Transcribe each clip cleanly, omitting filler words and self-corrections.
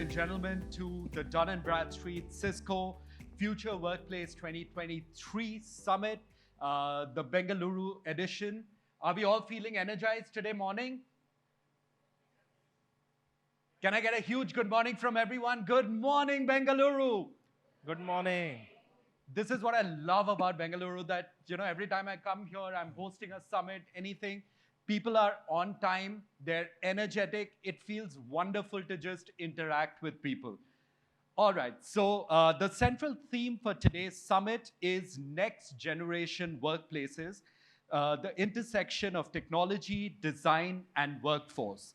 and gentlemen, to the Dun & Bradstreet Cisco Future Workplace 2023 Summit, the Bengaluru edition. Are we all feeling energized today morning? Can I get a huge good morning from everyone? Good morning, Bengaluru. Good morning. This is what I love about Bengaluru, that every time I come here, I'm hosting a summit, anything, people are on time, they're energetic. It feels wonderful to just interact with people. All right, so the central theme for today's summit is next generation workplaces, the intersection of technology, design, and workforce.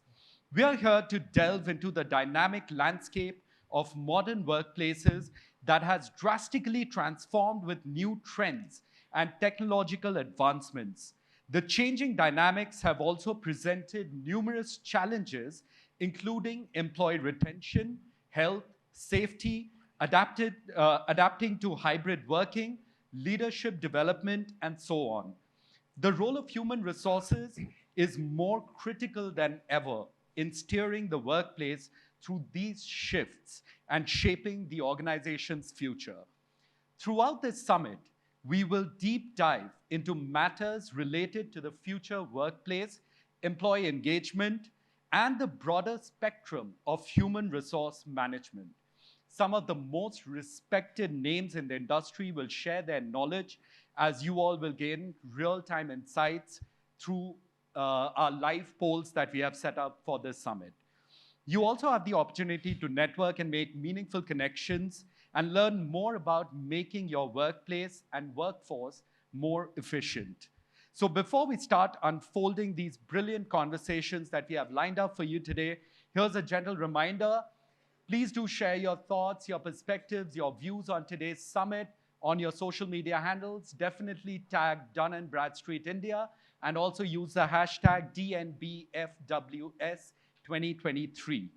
We are here to delve into the dynamic landscape of modern workplaces that has drastically transformed with new trends and technological advancements. The changing dynamics have also presented numerous challenges, including employee retention, health, safety, adapting to hybrid working, leadership development, and so on. The role of human resources is more critical than ever in steering the workplace through these shifts and shaping the organization's future. Throughout this summit, we will deep dive into matters related to the future workplace, employee engagement, and the broader spectrum of human resource management. Some of the most respected names in the industry will share their knowledge as you all will gain real-time insights through our live polls that we have set up for this summit. You also have the opportunity to network and make meaningful connections and learn more about making your workplace and workforce more efficient. So before we start unfolding these brilliant conversations that we have lined up for you today, here's a gentle reminder. Please do share your thoughts, your perspectives, your views on today's summit on your social media handles. Definitely tag Dun & Bradstreet India and also use the hashtag DNBFWS2023.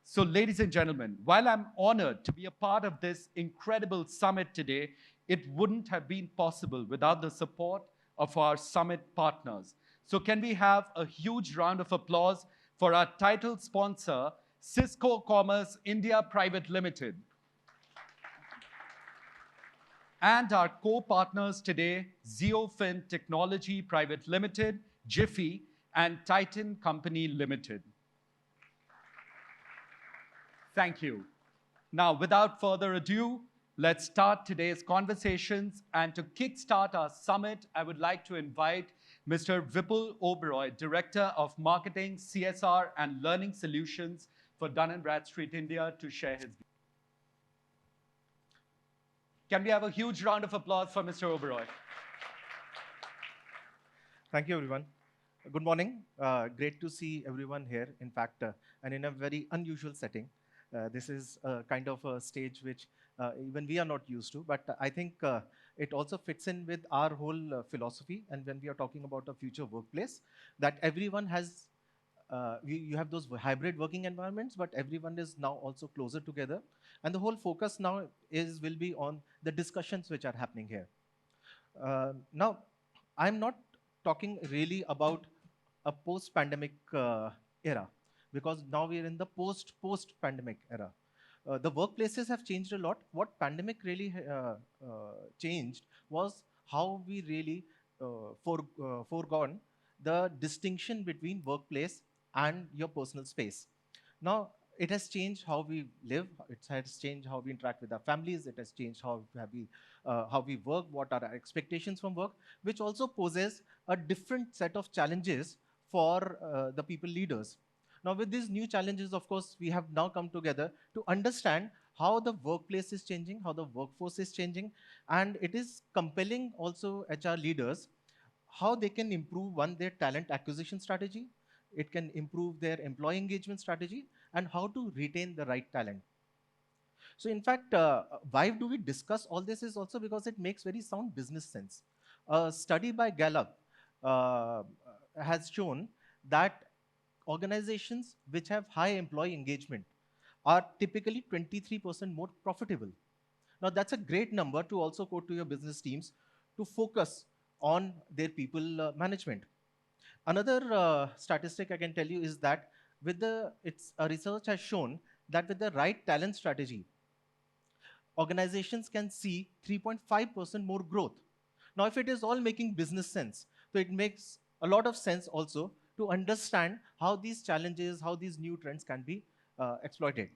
So ladies and gentlemen, while I'm honored to be a part of this incredible summit today, it wouldn't have been possible without the support of our summit partners. So can we have a huge round of applause for our title sponsor, Cisco Commerce India Private Limited. And our co-partners today, Zeofin Technology Private Limited, Jify, and Titan Company Limited. Thank you. Now, without further ado, let's start today's conversations. And to kickstart our summit, I would like to invite Mr. Vipul Oberoi, Director of Marketing, CSR, and Learning Solutions for Dun & Bradstreet India, to share his views. Can we have a huge round of applause for Mr. Oberoi? Thank you, everyone. Good morning. Great to see everyone here, in fact, and in a very unusual setting. This is kind of a stage which even we are not used to, but I think it also fits in with our whole philosophy. And when we are talking about a future workplace, that everyone has, you have those hybrid working environments, but everyone is now also closer together. And the whole focus now will be on the discussions which are happening here. Now, I'm not talking really about a post-pandemic era, because now we are in the post-pandemic era. The workplaces have changed a lot. What pandemic really changed was how we really foregone the distinction between workplace and your personal space. Now, it has changed how we live. It has changed how we interact with our families. It has changed how we work, what are our expectations from work, which also poses a different set of challenges for the people leaders. Now, with these new challenges, of course, we have now come together to understand how the workplace is changing, how the workforce is changing, and it is compelling also HR leaders how they can improve, one, their talent acquisition strategy, it can improve their employee engagement strategy, and how to retain the right talent. So in fact, why do we discuss all this is also because it makes very sound business sense. A study by Gallup has shown that organizations which have high employee engagement are typically 23% more profitable. Now that's a great number to also quote to your business teams to focus on their people management. Another statistic I can tell you is that a research has shown that with the right talent strategy, organizations can see 3.5% more growth. Now, if it is all making business sense, so it makes a lot of sense also to understand how these challenges, how these new trends can be exploited.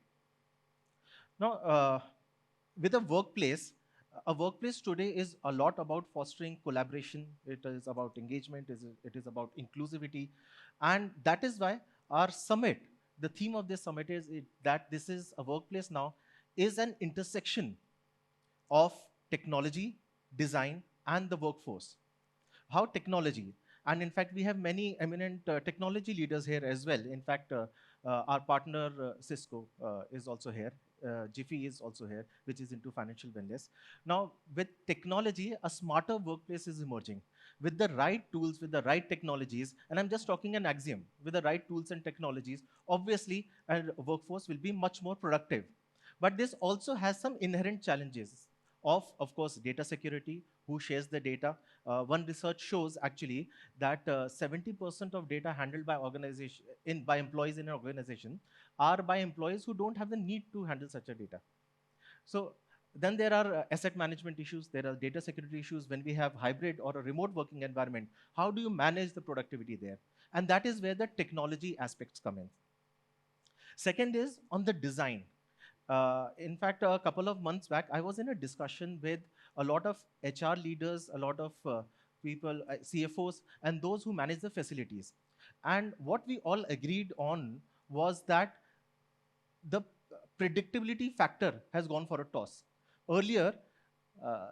Now, with a workplace today is a lot about fostering collaboration. It is about engagement. It is about inclusivity. And that is why our summit, the theme of this summit is that this is a workplace now, is an intersection of technology, design, and the workforce. How technology, and in fact, we have many eminent technology leaders here as well. In fact, our partner Cisco is also here. Jify is also here, which is into financial wellness. Now, with technology, a smarter workplace is emerging. With the right tools, with the right technologies, and I'm just talking an axiom, with the right tools and technologies, obviously, a workforce will be much more productive. But this also has some inherent challenges of course, data security, who shares the data. One research shows actually that 70% of data handled by by employees in an organization are by employees who don't have the need to handle such a data. So then there are asset management issues, there are data security issues when we have hybrid or a remote working environment. How do you manage the productivity there? And that is where the technology aspects come in. Second is on the design. In fact, a couple of months back, I was in a discussion with a lot of HR leaders, a lot of people, CFOs, and those who manage the facilities. And what we all agreed on was that the predictability factor has gone for a toss. Earlier, uh,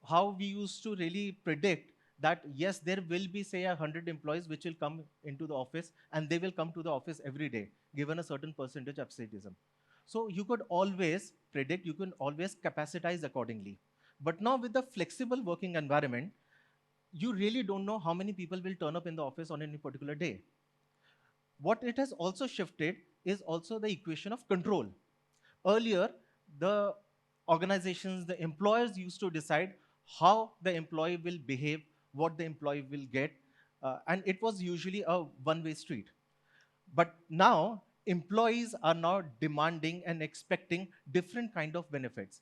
how we used to really predict that, yes, there will be, say, 100 employees which will come into the office, and they will come to the office every day, given a certain percentage absenteeism. So you could always predict, you can always capacitize accordingly. But now with the flexible working environment, you really don't know how many people will turn up in the office on any particular day. What it has also shifted is also the equation of control. Earlier, the organizations, the employers used to decide how the employee will behave, what the employee will get, and it was usually a one-way street. But now, employees are now demanding and expecting different kind of benefits.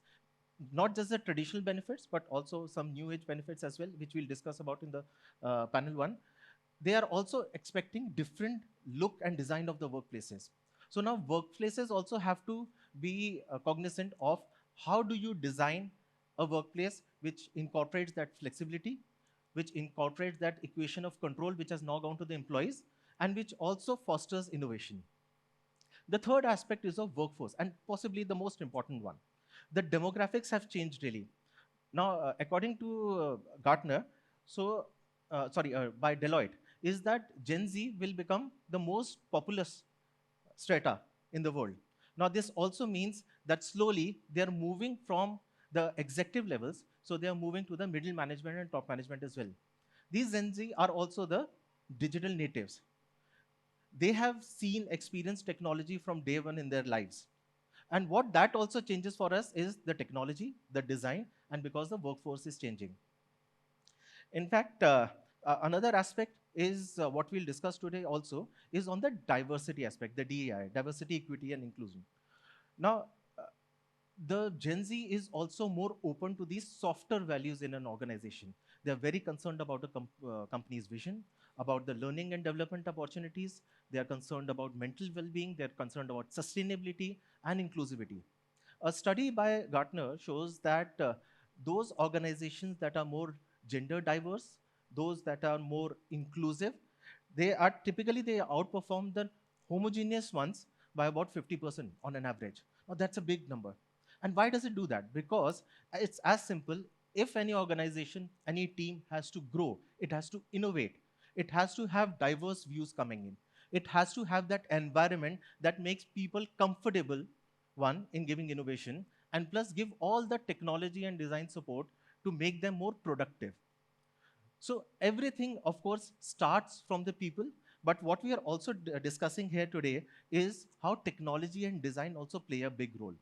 Not just the traditional benefits, but also some new age benefits as well, which we'll discuss about in the panel one. They are also expecting different look and design of the workplaces. So now workplaces also have to be cognizant of how do you design a workplace which incorporates that flexibility, which incorporates that equation of control, which has now gone to the employees, and which also fosters innovation. The third aspect is of workforce, and possibly the most important one. The demographics have changed really. Now, according to Gartner, by Deloitte, is that Gen Z will become the most populous strata in the world. Now, this also means that slowly they are moving from the executive levels, so they are moving to the middle management and top management as well. These Gen Z are also the digital natives. They have seen, experienced technology from day one in their lives. And what that also changes for us is the technology, the design, and because the workforce is changing. In fact, another aspect is what we'll discuss today also is on the diversity aspect, the DEI, diversity, equity, and inclusion. Now, the Gen Z is also more open to these softer values in an organization. They're very concerned about the company's vision, about the learning and development opportunities. They are concerned about mental well-being. They're concerned about sustainability and inclusivity. A study by Gartner shows that those organizations that are more gender diverse, those that are more inclusive, they outperform the homogeneous ones by about 50% on an average. Now that's a big number. And why does it do that? Because it's as simple. If any organization, any team has to grow, it has to innovate, it has to have diverse views coming in. It has to have that environment that makes people comfortable, one, in giving innovation, and plus give all the technology and design support to make them more productive. So everything, of course, starts from the people, but what we are also discussing here today is how technology and design also play a big role.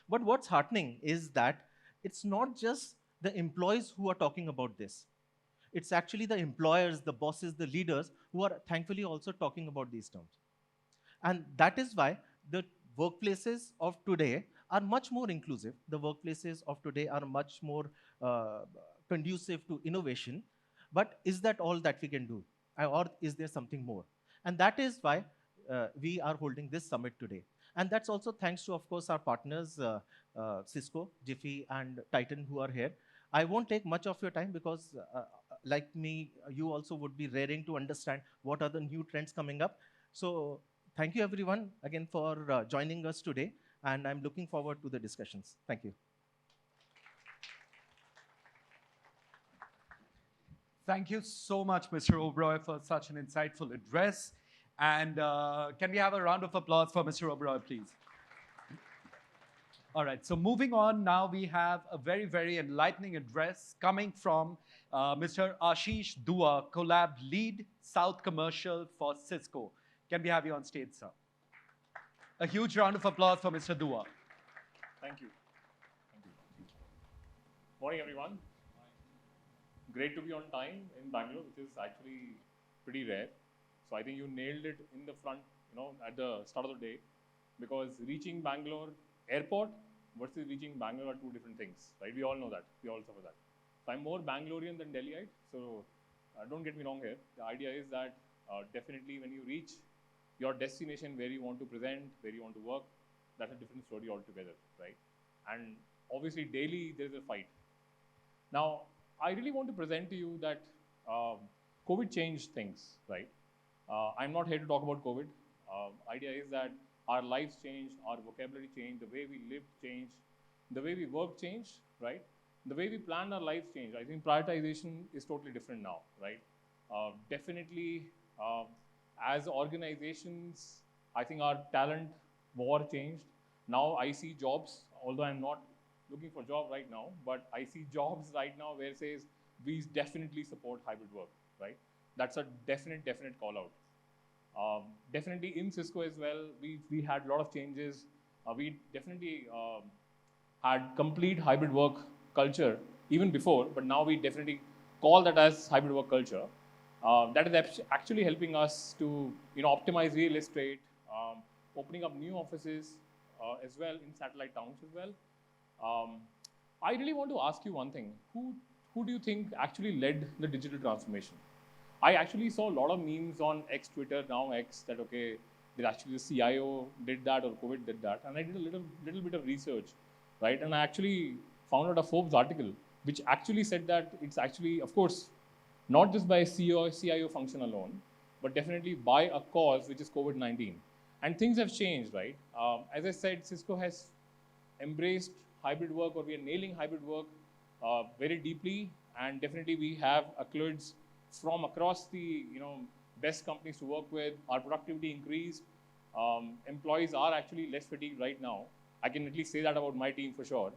But what's heartening is that it's not just the employees who are talking about this. It's actually the employers, the bosses, the leaders who are thankfully also talking about these terms. And that is why the workplaces of today are much more inclusive. The workplaces of today are much more conducive to innovation. But is that all that we can do? Or is there something more? And that is why we are holding this summit today. And that's also thanks to, of course, our partners, Cisco, Jify, and Titan, who are here. I won't take much of your time because, like me, you also would be raring to understand what are the new trends coming up. So thank you, everyone, again, for joining us today. And I'm looking forward to the discussions. Thank you. Thank you so much, Mr. Oberoi, for such an insightful address. And can we have a round of applause for Mr. Oberoi, please? All right, so moving on, now we have a very, very enlightening address coming from Mr. Ashish Dua, Collab Lead South Commercial for Cisco. Can we have you on stage, sir? A huge round of applause for Mr. Dua. Thank you. Morning, everyone. Great to be on time in Bangalore, which is actually pretty rare. So I think you nailed it in the front, at the start of the day, because reaching Bangalore airport versus reaching Bangalore are two different things, right? We all know that. We all suffer that. So I'm more Bangalorean than Delhiite. So don't get me wrong here. The idea is that definitely when you reach your destination where you want to present, where you want to work, that's a different story altogether, right? And obviously daily there's a fight. Now, I really want to present to you that COVID changed things, right? I'm not here to talk about COVID. Idea is that our lives changed, our vocabulary changed, the way we lived changed, the way we work changed, right? The way we planned our lives changed. I think prioritization is totally different now, right? Definitely, as organizations, I think our talent war changed. Now I see jobs, although I'm not looking for a job right now, but I see jobs right now where it says, we definitely support hybrid work, right? That's a definite call out. Definitely in Cisco as well, we had a lot of changes. We definitely had complete hybrid work culture even before, but now we definitely call that as hybrid work culture. That is actually helping us to optimize real estate, opening up new offices as well in satellite towns as well. I really want to ask you one thing. Who do you think actually led the digital transformation? I actually saw a lot of memes on X, Twitter, now X, that okay, that actually the CIO did that or COVID did that. And I did a little bit of research, right? And I actually found out a Forbes article, which actually said that it's actually, of course, not just by CIO function alone, but definitely by a cause, which is COVID-19. And things have changed, right? As I said, Cisco has embraced hybrid work, or we are nailing hybrid work very deeply. And definitely we have accolades from across the best companies to work with. Our productivity increased. Employees are actually less fatigued right now. I can at least say that about my team for sure.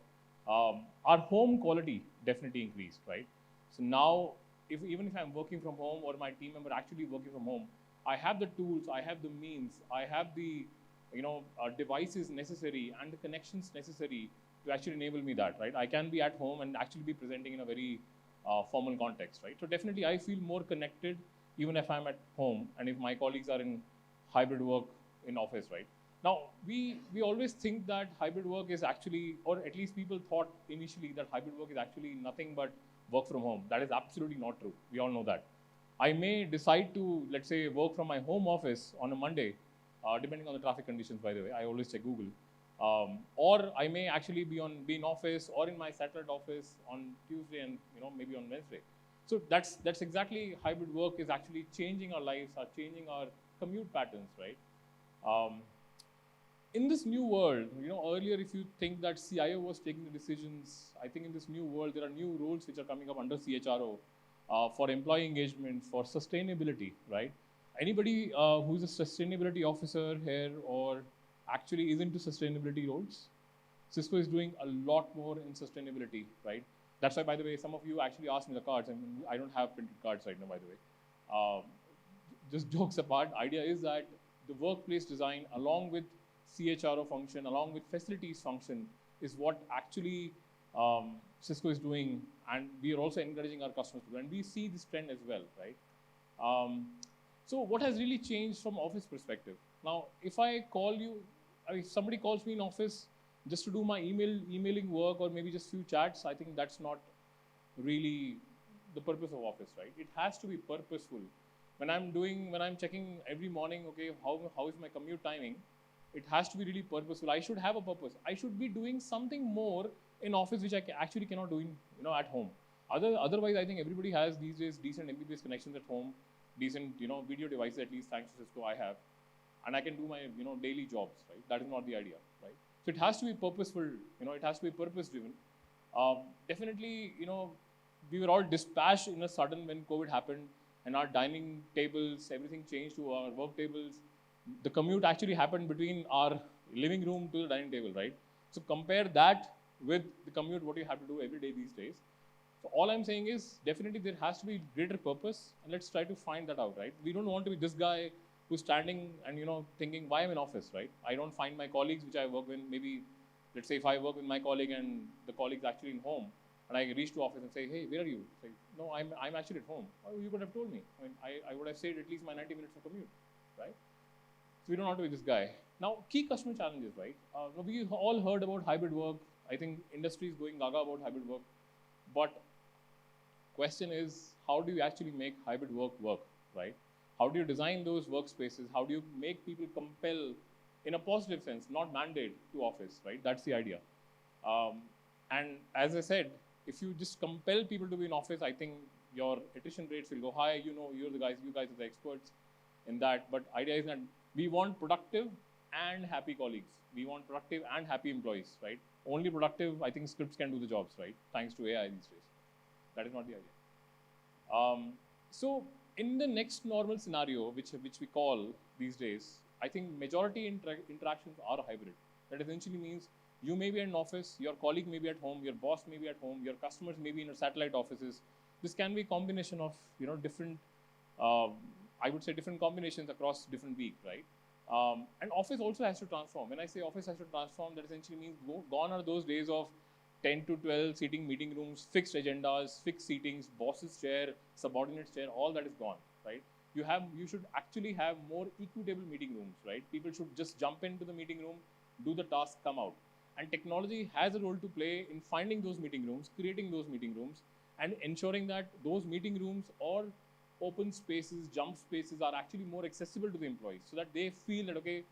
Our home quality definitely increased, right? So now, even if I'm working from home or my team member actually working from home, I have the tools, I have the means, I have the devices necessary and the connections necessary to actually enable me that, right? I can be at home and actually be presenting in a very formal context, right? So definitely I feel more connected even if I'm at home and if my colleagues are in hybrid work in office, right? Now, we always think that hybrid work is actually, or at least people thought initially that hybrid work is actually nothing but work from home. That is absolutely not true. We all know that. I may decide to, let's say, work from my home office on a Monday, depending on the traffic conditions, by the way. I always check Google. Or I may actually be in office or in my satellite office on Tuesday and maybe on Wednesday. So that's exactly hybrid work is actually changing our lives, are changing our commute patterns, right? In this new world, earlier if you think that CIO was taking the decisions, I think in this new world there are new roles which are coming up under CHRO for employee engagement, for sustainability, right? Anybody who's a sustainability officer here or actually is into sustainability roles? Cisco is doing a lot more in sustainability, right? That's why, by the way, some of you actually asked me the cards, and I don't have printed cards right now, by the way. Just jokes apart, idea is that the workplace design, along with CHRO function, along with facilities function, is what actually Cisco is doing, and we are also encouraging our customers to do. And we see this trend as well, right? So what has really changed from office perspective? Now, if I call you, if somebody calls me in office just to do my emailing work or maybe just few chats, I think that's not really the purpose of office, right? It has to be purposeful. When I'm checking every morning, okay, how is my commute timing? It has to be really purposeful. I should have a purpose. I should be doing something more in office which I actually cannot do in, at home. Otherwise, I think everybody has these days decent MBPS connections at home, decent, video devices, at least thanks to Cisco I have, and I can do my, daily jobs, right? That is not the idea, right? So it has to be purposeful, it has to be purpose driven. Definitely, we were all dispatched in a sudden when COVID happened, and our dining tables, everything changed to our work tables. The commute actually happened between our living room to the dining table, right? So compare that with the commute, what you have to do every day these days. So all I'm saying is, definitely there has to be greater purpose, and let's try to find that out, right? We don't want to be this guy who's standing and, thinking, why I'm in office, right? I don't find my colleagues which I work with, maybe, let's say if I work with my colleague and the colleague's actually in home, and I reach to office and say, hey, where are you? Say, no, I'm actually at home. Oh, you could have told me. I mean, I would have saved at least my 90 minutes of commute, right? So we don't want to be this guy. Now, key customer challenges, right? We all heard about hybrid work. I think industry is going gaga about hybrid work. But question is, how do you actually make hybrid work, right? How do you design those workspaces? How do you make people compel, in a positive sense, not mandate to office, right? That's the idea. And as I said, if you just compel people to be in office, I think your attrition rates will go high. You guys are the experts in that. But idea is that we want productive and happy colleagues. We want productive and happy employees, right? Only productive, I think scripts can do the jobs, right? Thanks to AI these days. That is not the idea. So in the next normal scenario, which we call these days, I think majority interactions are hybrid. That essentially means you may be in an office, your colleague may be at home, your boss may be at home, your customers may be in your satellite offices. This can be a combination of different, I would say different combinations across different weeks, right? And office also has to transform. When I say office has to transform, that essentially means gone are those days of 10 to 12 seating meeting rooms, fixed agendas, fixed seatings, boss's chair, subordinate's chair, all that is gone, right? You should actually have more equitable meeting rooms, right? People should just jump into the meeting room, do the task, come out. And technology has a role to play in finding those meeting rooms, creating those meeting rooms, and ensuring that those meeting rooms or open spaces, jump spaces are actually more accessible to the employees so that they feel that, okay,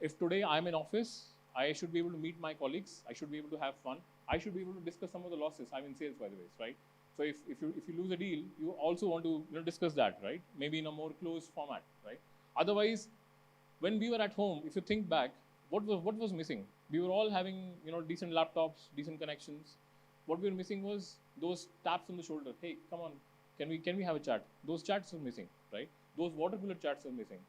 if today I'm in office, I should be able to meet my colleagues, I should be able to have fun, I should be able to discuss some of the losses. I'm in sales, by the way, right? So if you lose a deal, you also want to discuss that, right? Maybe in a more closed format, right? Otherwise, when we were at home, if you think back, what was missing? We were all having decent laptops, decent connections. What we were missing was those taps on the shoulder. Hey, come on, can we have a chat? Those chats are missing, right? Those water cooler chats are missing.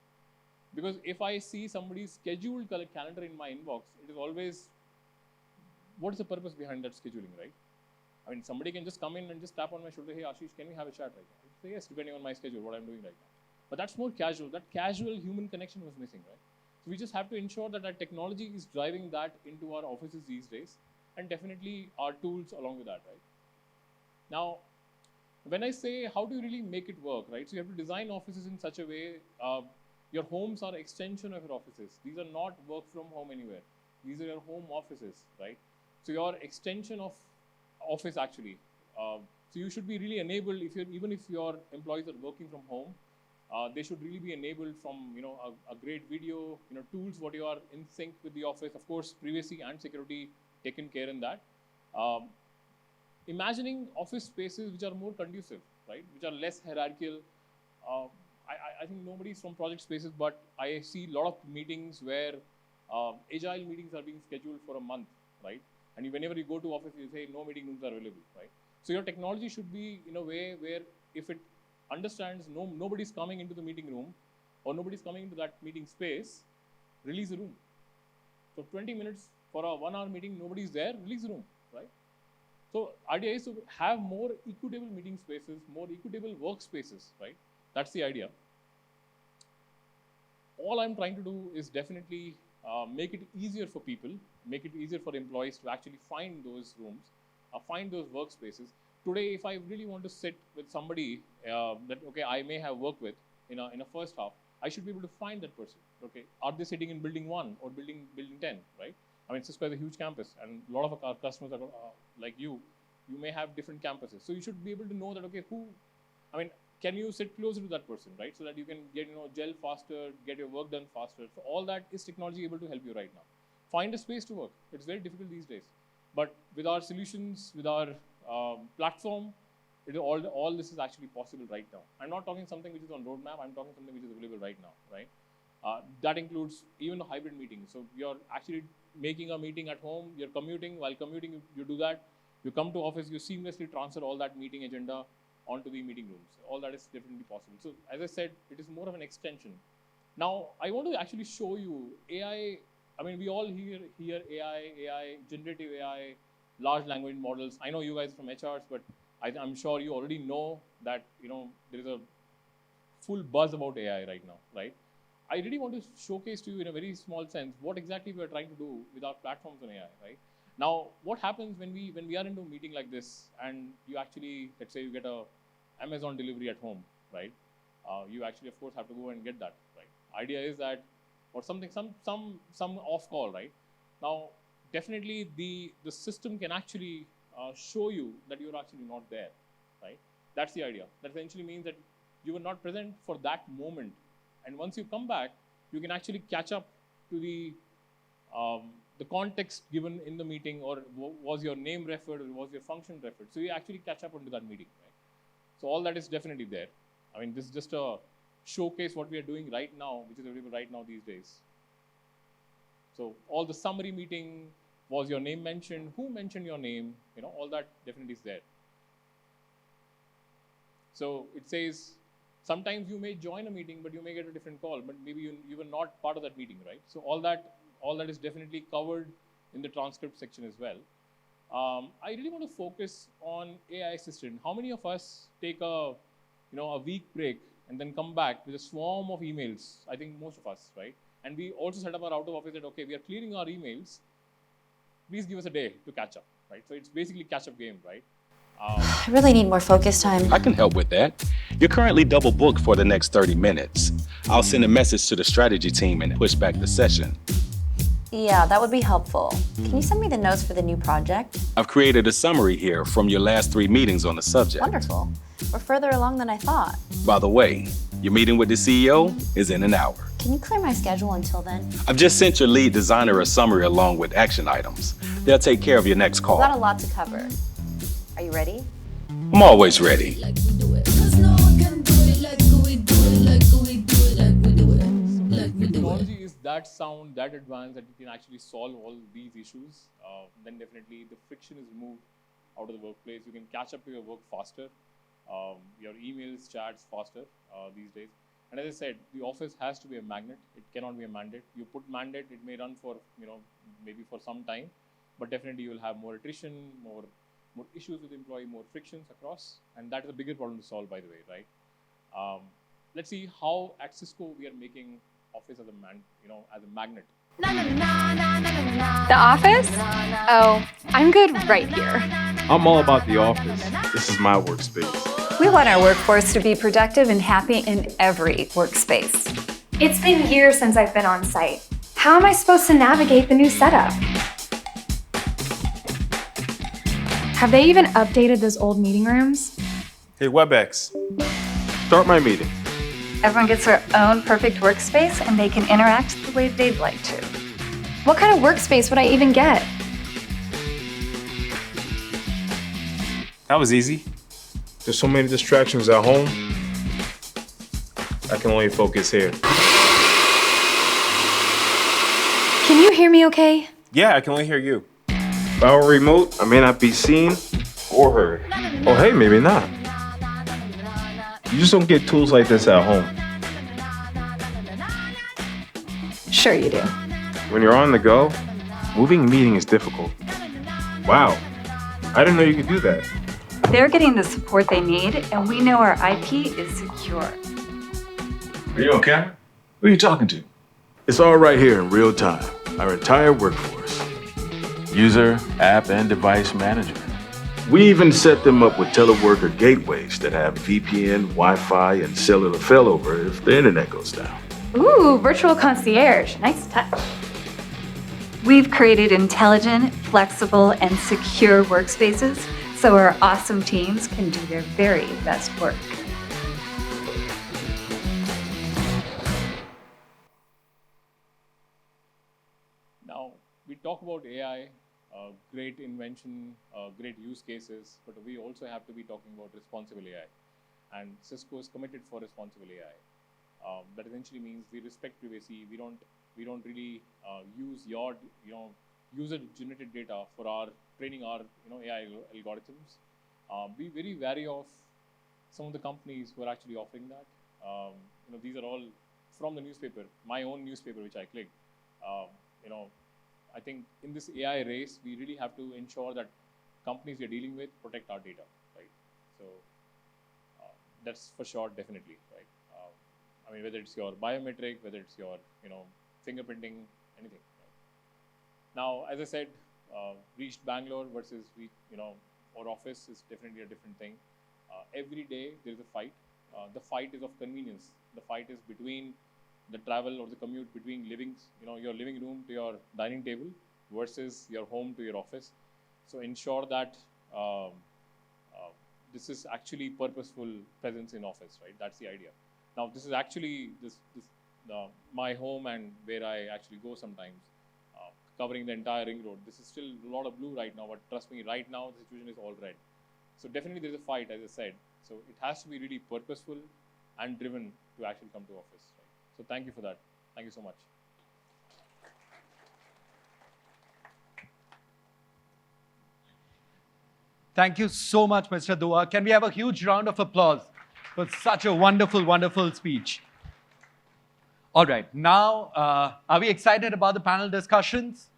Because if I see somebody's scheduled calendar in my inbox, it is always, what is the purpose behind that scheduling, right? I mean, somebody can just come in and just tap on my shoulder, hey, Ashish, can we have a chat right now? I say, yes, depending on my schedule, what I'm doing right now. But that's more casual. That casual human connection was missing, right? So we just have to ensure that our technology is driving that into our offices these days, and definitely our tools along with that, right? Now, when I say how do you really make it work, right? So you have to design offices in such a way, your homes are extension of your offices. These are not work from home anywhere. These are your home offices, right? So your extension of office actually. So you should be really enabled even if your employees are working from home. They should really be enabled from a great video, tools what you are in sync with the office. Of course, privacy and security taken care in that. Imagining office spaces which are more conducive, right? Which are less hierarchical. I think nobody's from project spaces, but I see a lot of meetings where agile meetings are being scheduled for a month, right? And whenever you go to office, you say no meeting rooms are available, right? So your technology should be in a way where if it understands nobody's coming into the meeting room or nobody's coming into that meeting space, release a room. So 20 minutes for a 1 hour meeting, nobody's there, release a room, right? So idea is to have more equitable meeting spaces, more equitable workspaces, right? That's the idea. All I'm trying to do is definitely make it easier for people, make it easier for employees to actually find those rooms, find those workspaces. Today, if I really want to sit with somebody that I may have worked with in a first half, I should be able to find that person. Okay, are they sitting in building 1 or building 10, right? I mean, Cisco is a huge campus, and a lot of our customers are like you may have different campuses. So you should be able to know that, okay, can you sit closer to that person, right? So that you can get, gel faster, get your work done faster. So all that is technology able to help you right now. Find a space to work. It's very difficult these days. But with our solutions, with our platform, all this is actually possible right now. I'm not talking something which is on roadmap. I'm talking something which is available right now, right? That includes even a hybrid meeting. So you're actually making a meeting at home. You're commuting. While commuting, you do that. You come to office. You seamlessly transfer all that meeting agenda onto the meeting rooms. All that is definitely possible. So as I said, it is more of an extension. Now, I want to actually show you AI. I mean, we all hear AI, generative AI, large language models. I know you guys from HRs, but I'm sure you already know that there is a full buzz about AI right now, right? I really want to showcase to you in a very small sense what exactly we are trying to do with our platforms on AI, right? Now, what happens when we are into a meeting like this and you actually, let's say you get a Amazon delivery at home, right? You actually, of course, have to go and get that, right? Idea is that, or something, some off call, right? Now, definitely the system can actually show you that you're actually not there, right? That's the idea. That essentially means that you were not present for that moment. And once you come back, you can actually catch up to the context given in the meeting, or was your name referred, or was your function referred. So you actually catch up onto that meeting, right? So all that is definitely there. I mean, this is just a showcase what we are doing right now, which is available right now these days. So all the summary meeting, was your name mentioned, who mentioned your name, all that definitely is there. So it says, sometimes you may join a meeting, but you may get a different call, but maybe you were not part of that meeting, right? So all that is definitely covered in the transcript section as well. I really want to focus on AI assistant. How many of us take a week break and then come back with a swarm of emails? I think most of us, right? And we also set up our out of office that, okay, we are clearing our emails. Please give us a day to catch up, right? So it's basically catch-up game, right? I really need more focus time. I can help with that. You're currently double booked for the next 30 minutes. I'll send a message to the strategy team and push back the session. Yeah, that would be helpful. Can you send me the notes for the new project? I've created a summary here from your last 3 meetings on the subject. Wonderful. We're further along than I thought. By the way, your meeting with the CEO is in an hour. Can you clear my schedule until then? I've just sent your lead designer a summary along with action items. They'll take care of your next call. We've got a lot to cover. Are you ready? I'm always ready. Technology is that sound, that advanced, that it can actually solve all these issues. Then definitely the friction is removed out of the workplace. You can catch up to your work faster. Your emails, chats faster these days. And as I said, the office has to be a magnet. It cannot be a mandate. You put mandate, it may run for maybe for some time, but definitely you will have more attrition, more issues with employee, more frictions across, and that is a bigger problem to solve, by the way, right? Let's see how at Cisco we are making office as a magnet. The office? Oh, I'm good right here. I'm all about the office. This is my workspace. We want our workforce to be productive and happy in every workspace. It's been years since I've been on site. How am I supposed to navigate the new setup? Have they even updated those old meeting rooms? Hey, WebEx, start my meeting. Everyone gets their own perfect workspace and they can interact the way they'd like to. What kind of workspace would I even get? That was easy. There's so many distractions at home. I can only focus here. Can you hear me okay? Yeah, I can only hear you. If I were remote, I may not be seen or heard. Oh, hey, maybe not. You just don't get tools like this at home. Sure you do. When you're on the go, moving a meeting is difficult. Wow, I didn't know you could do that. They're getting the support they need, and we know our IP is secure. Are you on camera? Who are you talking to? It's all right here in real time. Our entire workforce. User, app, and device management. We even set them up with teleworker gateways that have VPN, Wi-Fi, and cellular failover if the internet goes down. Ooh, virtual concierge. Nice touch. We've created intelligent, flexible, and secure workspaces so our awesome teams can do their very best work. Now, we talk about AI, great invention, great use cases, but we also have to be talking about responsible AI. And Cisco is committed for responsible AI. That essentially means we respect privacy. We don't really use your user-generated data for our training our AI algorithms. Be very wary of some of the companies who are actually offering that. These are all from the newspaper, my own newspaper, which I clicked. I think in this AI race, we really have to ensure that companies we are dealing with protect our data, right? So that's for sure, definitely, right? I mean, whether it's your biometric, whether it's your, fingerprinting, anything. Right? Now, as I said, reached Bangalore versus our office is definitely a different thing. Every day there is a fight. The fight is of convenience. The fight is between the travel or the commute between your living room to your dining table versus your home to your office. So ensure that this is actually purposeful presence in office, right? That's the idea. Now, this is actually my home and where I actually go sometimes, covering the entire ring road. This is still a lot of blue right now, but trust me, right now the situation is all red. So definitely there's a fight, as I said. So it has to be really purposeful and driven to actually come to office. Right? So thank you for that. Thank you so much. Thank you so much, Mr. Dua. Can we have a huge round of applause for such a wonderful, wonderful speech? All right, now, are we excited about the panel discussions?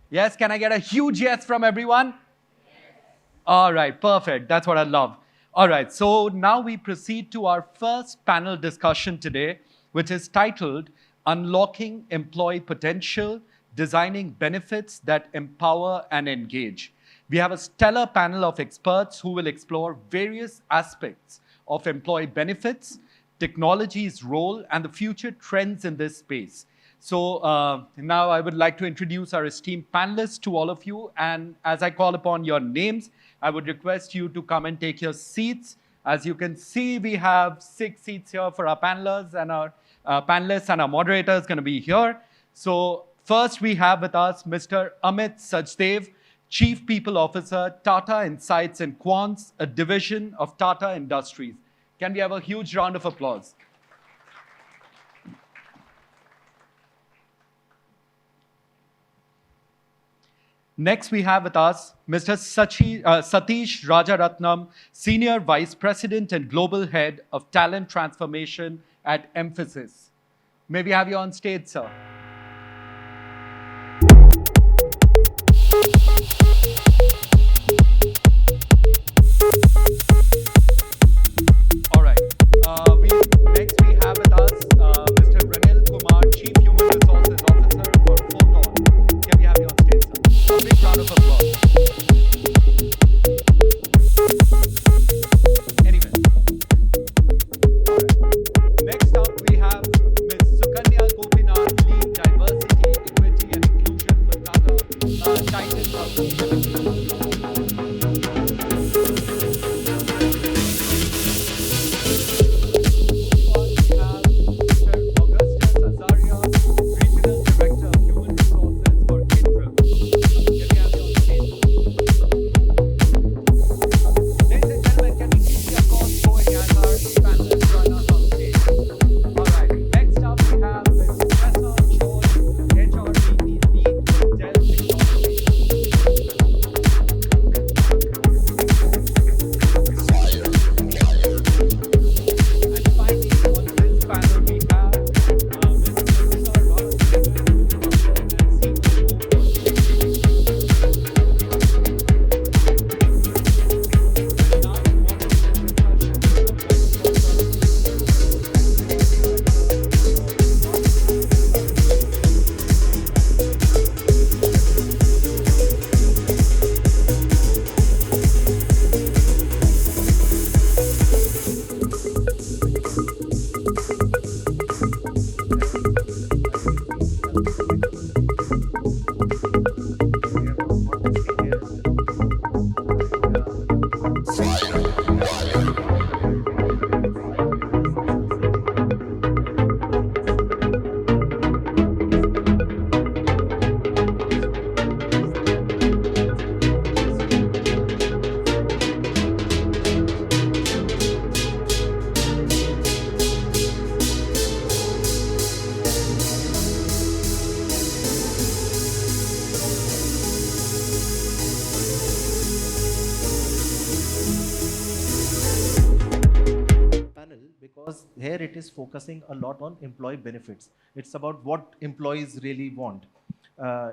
Yes, can I get a huge yes from everyone? All right, perfect. That's what I love. All right, so now we proceed to our first panel discussion today, which is titled Unlocking Employee Potential, Designing Benefits that Empower and Engage. We have a stellar panel of experts who will explore various aspects of employee benefits, technology's role, and the future trends in this space. So now I would like to introduce our esteemed panelists to all of you. And as I call upon your names, I would request you to come and take your seats. As you can see, we have 6 seats here for our panelists, and our moderator is going to be here. So first we have with us Mr. Amit Sachdev, Chief People Officer, Tata Insights and Quants, a division of Tata Industries. Can we have a huge round of applause? Next, we have with us Mr. Satish Rajarathnam, Senior Vice President and Global Head of Talent Transformation at Mphasis. May we have you on stage, sir? All right. Next, we have with us Mr. Ranil Kumar, Chief Human Resources Officer for Photon. Can we have you on stage, sir? A big round of applause. Anyway. All right. Next up, we have Ms. Sukanya Gopinath, Lead Diversity, Equity and Inclusion for Tata Titan. We have Mr. Augustus, Azariah, Regional Director of Human Resources for Kyndryl. Can we have you on stage? Ladies and gentlemen, can we keep the applause going as our panelists join us on stage? All right. Next up, we have Ms. Tressa, HRBP Lead for Dell Technologies. yet is focusing a lot on employee benefits. It's about what employees really want.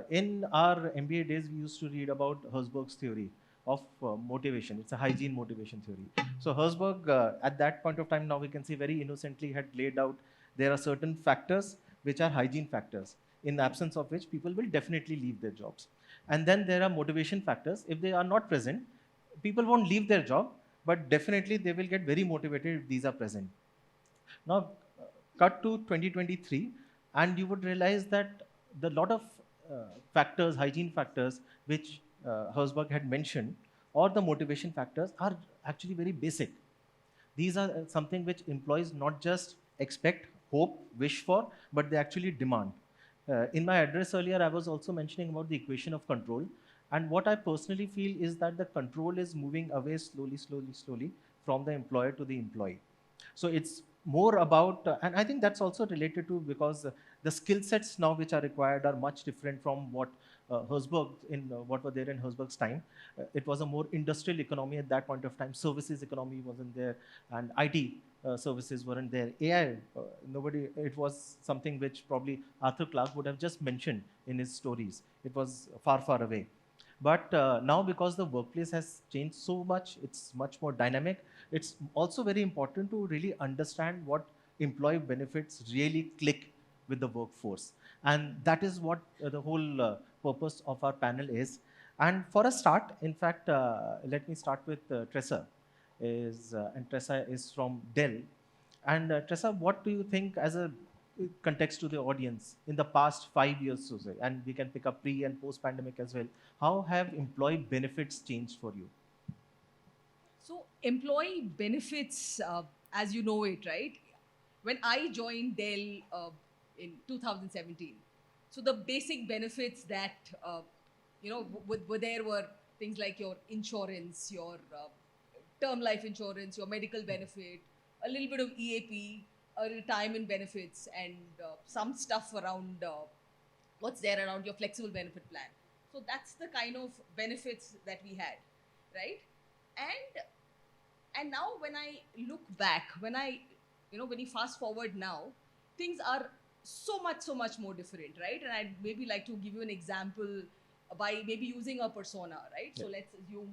In our MBA days, we used to read about Herzberg's theory of motivation. It's a hygiene motivation theory. So Herzberg, at that point of time, now we can see very innocently had laid out there are certain factors which are hygiene factors, in the absence of which people will definitely leave their jobs. And then there are motivation factors. If they are not present, people won't leave their job, but definitely they will get very motivated if these are present. Now, cut to 2023, and you would realize that the lot of factors, hygiene factors, which Herzberg had mentioned, or the motivation factors are actually very basic. These are something which employees not just expect, hope, wish for, but they actually demand. In my address earlier, I was also mentioning about the equation of control. And what I personally feel is that the control is moving away slowly from the employer to the employee. So it's more about, and I think that's also related to because the skill sets now which are required are much different from what Herzberg, what were there in Herzberg's time. It was a more industrial economy at that point of time. Services economy wasn't there, and IT services weren't there. AI, it was something which probably Arthur Clarke would have just mentioned in his stories. It was far away. But now, because the workplace has changed so much, it's much more dynamic. It's also very important to really understand what employee benefits really click with the workforce. And that is what the whole purpose of our panel is. And for a start, in fact, let me start with Tressa. And Tressa is from Dell. And Tressa, what do you think as a context to the audience in the past 5 years or so, and we can pick up pre and post pandemic as well, how have employee benefits changed for you? So employee benefits, as you know it, right? When I joined Dell in 2017, so the basic benefits that were there were things like your insurance, your term life insurance, your medical benefit, a little bit of EAP, retirement benefits, and some stuff around what's there around your flexible benefit plan. So that's the kind of benefits that we had, right? And now when I look back, when you fast forward now, things are so much more different, right? And I'd maybe like to give you an example by maybe using a persona, right? Yeah. So let's assume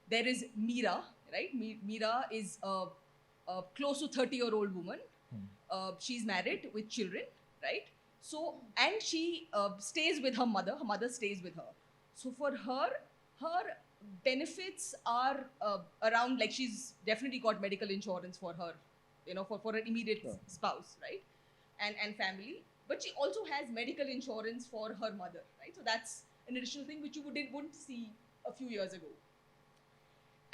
there is Meera, right? Meera is a close to 30-year-old woman. She's married with children, right? So, and she stays with her mother. Her mother stays with her. So for her benefits are around, like, she's definitely got medical insurance for her, for an immediate spouse, right? And family. But she also has medical insurance for her mother, right? So that's an additional thing which you wouldn't see a few years ago.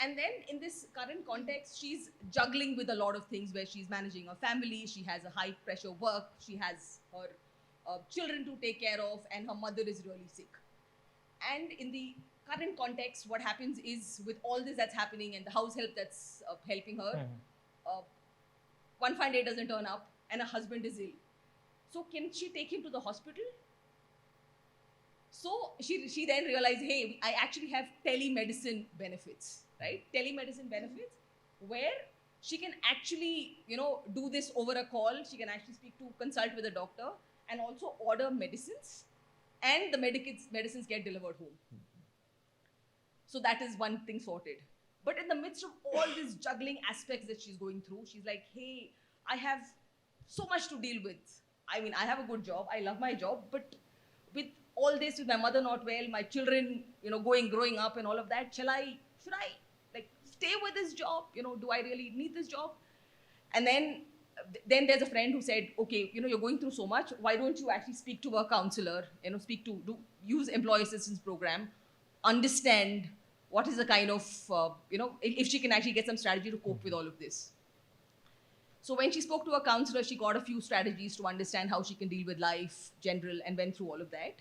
And then in this current context, she's juggling with a lot of things where she's managing a family, she has a high pressure work, she has her children to take care of, and her mother is really sick. And in the current context, what happens is with all this that's happening and the house help that's helping her, one fine day doesn't turn up and her husband is ill. So can she take him to the hospital? So she then realized, hey, I actually have telemedicine benefits, right? Telemedicine benefits where she can actually, do this over a call. She can actually consult with a doctor and also order medicines, and the medicines get delivered home. So that is one thing sorted. But in the midst of all these juggling aspects that she's going through, she's like, hey, I have so much to deal with. I mean, I have a good job. I love my job. But with all this, with my mother not well, my children, growing up and all of that, should I stay with this job? Do I really need this job? And then there's a friend who said, okay, you're going through so much. Why don't you actually speak to a counselor, use employee assistance program, understand what is the kind of, if she can actually get some strategy to cope with all of this. So when she spoke to a counselor, she got a few strategies to understand how she can deal with life, general, and went through all of that.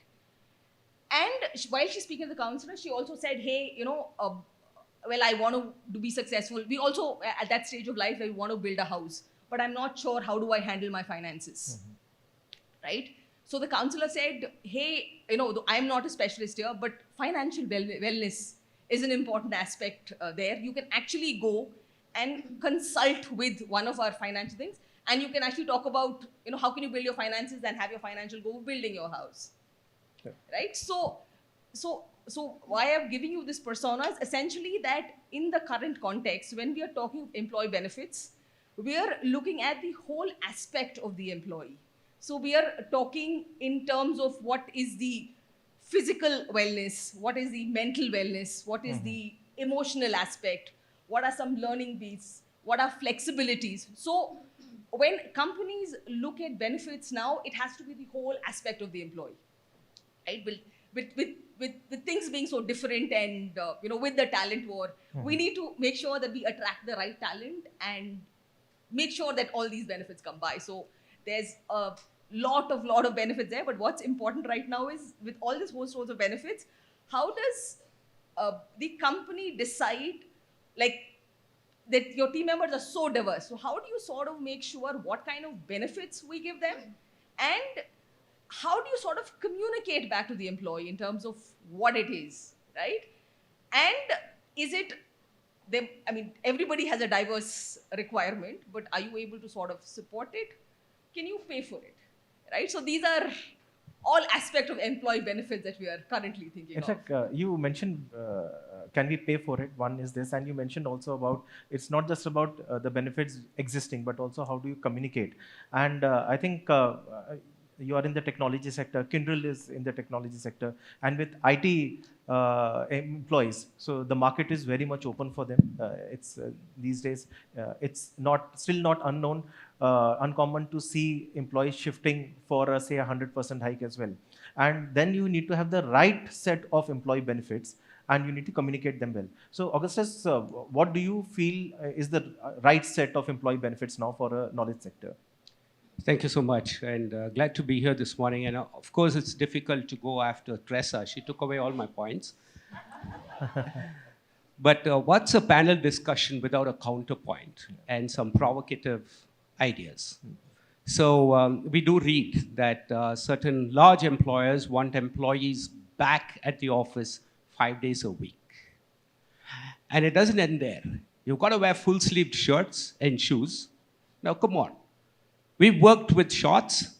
And while she's speaking to the counselor, she also said, hey, well, I want to be successful. We also, at that stage of life, we want to build a house, but I'm not sure how do I handle my finances, right? So the counselor said, hey, I'm not a specialist here, but financial wellness is an important aspect there. You can actually go and consult with one of our financial things, and you can actually talk about, how can you build your finances and have your financial goal building your house, right? So why I'm giving you this persona is essentially that in the current context, when we are talking employee benefits, we are looking at the whole aspect of the employee. So we are talking in terms of what is the physical wellness, what is the mental wellness, what is the emotional aspect, what are some learning beats, what are flexibilities. So when companies look at benefits now, it has to be the whole aspect of the employee, right? With things being so different and with the talent war, we need to make sure that we attract the right talent and make sure that all these benefits come by. So there's a lot of benefits there, but what's important right now is with all this whole sorts of benefits, how does the company decide that your team members are so diverse? So how do you sort of make sure what kind of benefits we give them, and how do you sort of communicate back to the employee in terms of what it is, right? And is it, everybody has a diverse requirement, but are you able to sort of support it? Can you pay for it, right? So these are all aspects of employee benefits that we are currently thinking of. In fact, you mentioned, can we pay for it? One is this, and you mentioned also about, it's not just about the benefits existing, but also how do you communicate? And I think you are in the technology sector, Kyndryl is in the technology sector, and with IT employees, so the market is very much open for them. It's these days, it's still not uncommon to see employees shifting for say 100% hike as well. And then you need to have the right set of employee benefits, and you need to communicate them well. So Augustus, what do you feel is the right set of employee benefits now for a knowledge sector? Thank you so much, and glad to be here this morning. And of course, it's difficult to go after Tressa. She took away all my points. But what's a panel discussion without a counterpoint and some provocative ideas? So we do read that certain large employers want employees back at the office 5 days a week. And it doesn't end there. You've got to wear full-sleeved shirts and shoes. Now, come on. We've worked with shorts,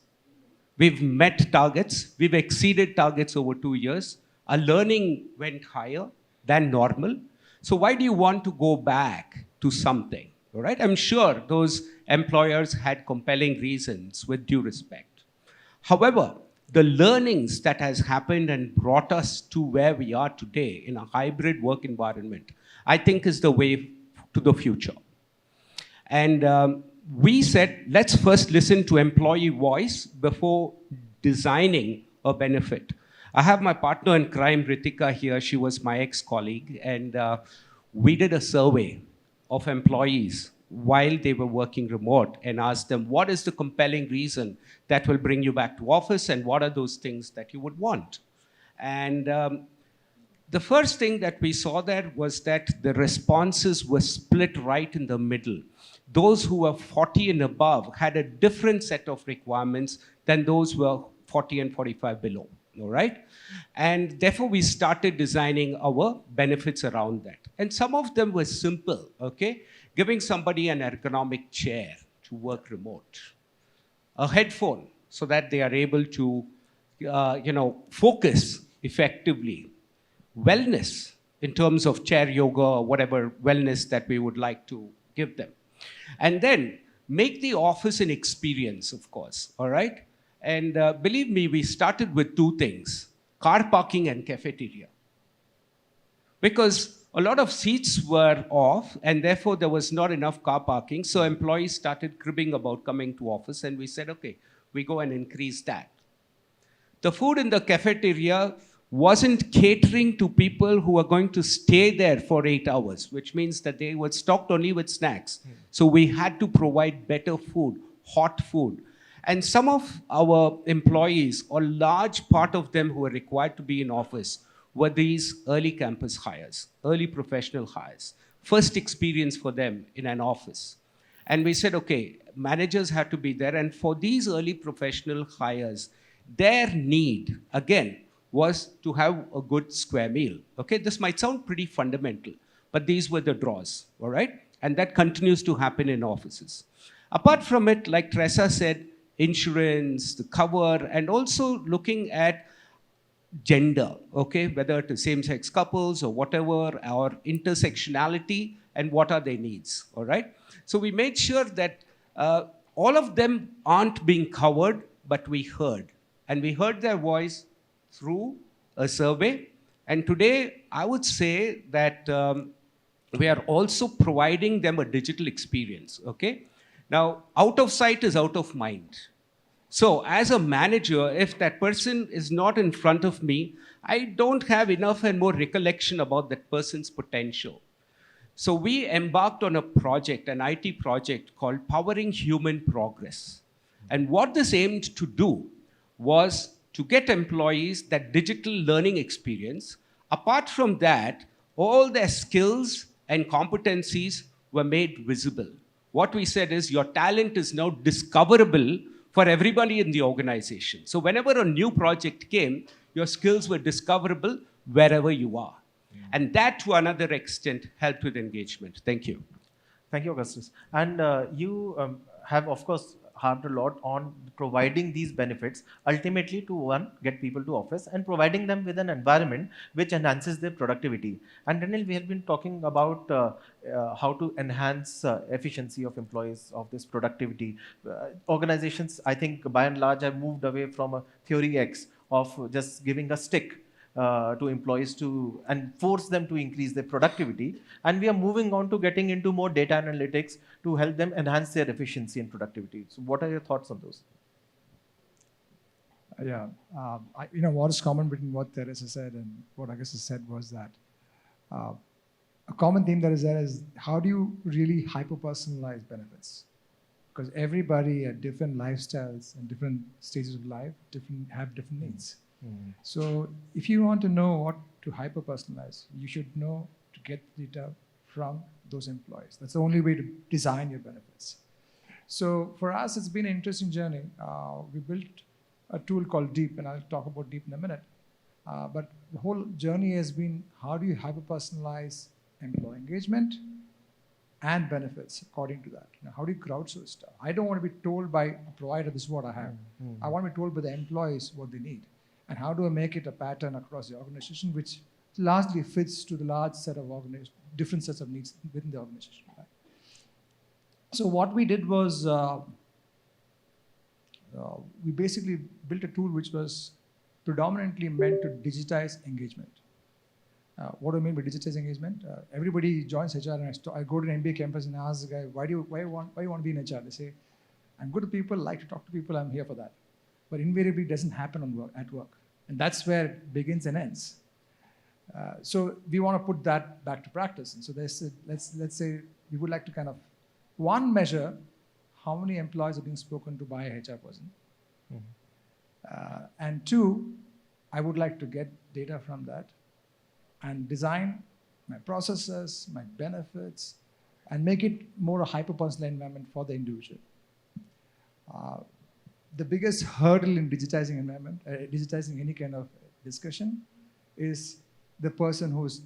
we've met targets, we've exceeded targets over 2 years. Our learning went higher than normal. So why do you want to go back to something, all right? I'm sure those employers had compelling reasons, with due respect. However, the learnings that has happened and brought us to where we are today in a hybrid work environment, I think is the way to the future. And we said, let's first listen to employee voice before designing a benefit. I have my partner in crime, Ritika, here. She was my ex-colleague. And we did a survey of employees while they were working remote and asked them, what is the compelling reason that will bring you back to office, and what are those things that you would want? And the first thing that we saw there was that the responses were split right in the middle. Those who were 40 and above had a different set of requirements than those who were 40 and 45 below, all right? And therefore, we started designing our benefits around that. And some of them were simple, okay? Giving somebody an ergonomic chair to work remote, a headphone so that they are able to, focus effectively, wellness in terms of chair yoga or whatever wellness that we would like to give them. And then make the office an experience, of course, all right? And believe me, we started with two things, car parking and cafeteria. Because a lot of seats were off, and therefore there was not enough car parking, so employees started cribbing about coming to office, and we said, okay, we go and increase that. The food in the cafeteria wasn't catering to people who are going to stay there for 8 hours, which means that they were stocked only with snacks. So we had to provide better food, hot food. And some of our employees, or large part of them who were required to be in office, were these early campus hires, early professional hires, first experience for them in an office. And we said, okay, managers had to be there. And for these early professional hires, their need, again, was to have a good square meal. Okay, this might sound pretty fundamental, but these were the draws, all right? And that continues to happen in offices. Apart from it, like Tressa said, insurance, the cover, and also looking at gender, okay, whether it is same-sex couples or whatever, or intersectionality, and what are their needs, all right? So we made sure that all of them aren't being covered, but we heard. And we heard their voice through a survey. And today, I would say that we are also providing them a digital experience, okay? Now, out of sight is out of mind. So as a manager, if that person is not in front of me, I don't have enough and more recollection about that person's potential. So we embarked on a project, an IT project called Powering Human Progress. And what this aimed to do was to get employees that digital learning experience. Apart from that, all their skills and competencies were made visible. What we said is your talent is now discoverable for everybody in the organization. So whenever a new project came, your skills were discoverable wherever you are. And that, to another extent, helped with engagement. Thank you. Thank you, Augustus. And you have, of course, harped a lot on providing these benefits, ultimately to, one, get people to office and providing them with an environment which enhances their productivity. And Daniel, we have been talking about how to enhance efficiency of employees, of this productivity. Organizations, I think, by and large, have moved away from a theory X of just giving a stick to employees to and force them to increase their productivity, and we are moving on to getting into more data analytics to help them enhance their efficiency and productivity. So what are your thoughts on those? What is common between what Teresa said and what Augustus said was that a common theme that is there is how do you really hyper-personalize benefits? Because everybody at different lifestyles and different stages of life have different needs. So if you want to know what to hyper-personalize, you should know to get data from those employees. That's the only way to design your benefits. So for us, it's been an interesting journey. We built a tool called Deep, and I'll talk about Deep in a minute. But the whole journey has been how do you hyper-personalize employee engagement and benefits according to that. How do you crowdsource stuff? I don't want to be told by a provider, this is what I have. I want to be told by the employees what they need. And how do I make it a pattern across the organization, which largely fits to the large set of different sets of needs within the organization. Right? So what we did was we basically built a tool which was predominantly meant to digitize engagement. What do I mean by digitize engagement? Everybody joins HR, and I go to an MBA campus and ask the guy, why you want to be in HR? They say, I'm good to people, like to talk to people, I'm here for that. But invariably it doesn't happen at work. And that's where it begins and ends. So we want to put that back to practice. And so let's say we would like to kind of, one, measure how many employees are being spoken to by a HR person. And two, I would like to get data from that and design my processes, my benefits, and make it more a hyper-personal environment for the individual. The biggest hurdle in digitizing environment, digitizing any kind of discussion, is the person who's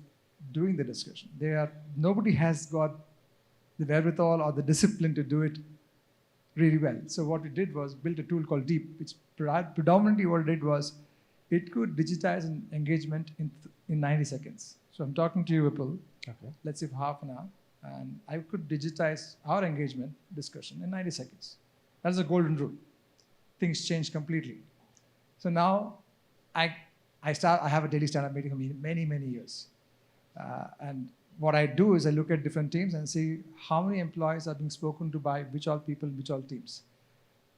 doing the discussion. Nobody has got the wherewithal or the discipline to do it really well. So what we did was build a tool called Deep, which predominantly what it did was it could digitize an engagement in 90 seconds. So I'm talking to you, Vipul, let's say for half an hour, and I could digitize our engagement discussion in 90 seconds. That's a golden rule. Things change completely. So now I have a daily stand-up meeting for many, many years. And what I do is I look at different teams and see how many employees are being spoken to by which all people, which all teams.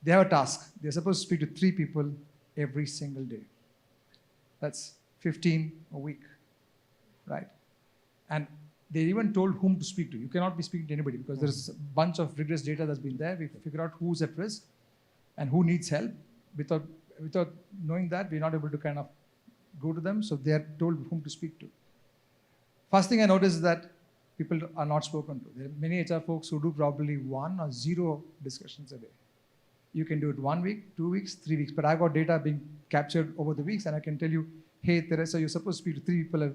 They have a task. They're supposed to speak to 3 people every single day. That's 15 a week, right? And they're even told whom to speak to. You cannot be speaking to anybody because there's a bunch of rigorous data that's been there. We figure out who's at risk and who needs help. Without knowing that, we're not able to kind of go to them, so they're told whom to speak to. First thing I noticed is that people are not spoken to. There are many HR folks who do probably 1 or 0 discussions a day. You can do it 1 week, 2 weeks, 3 weeks, but I got data being captured over the weeks, and I can tell you, hey, Teresa, you're supposed to speak to 3 people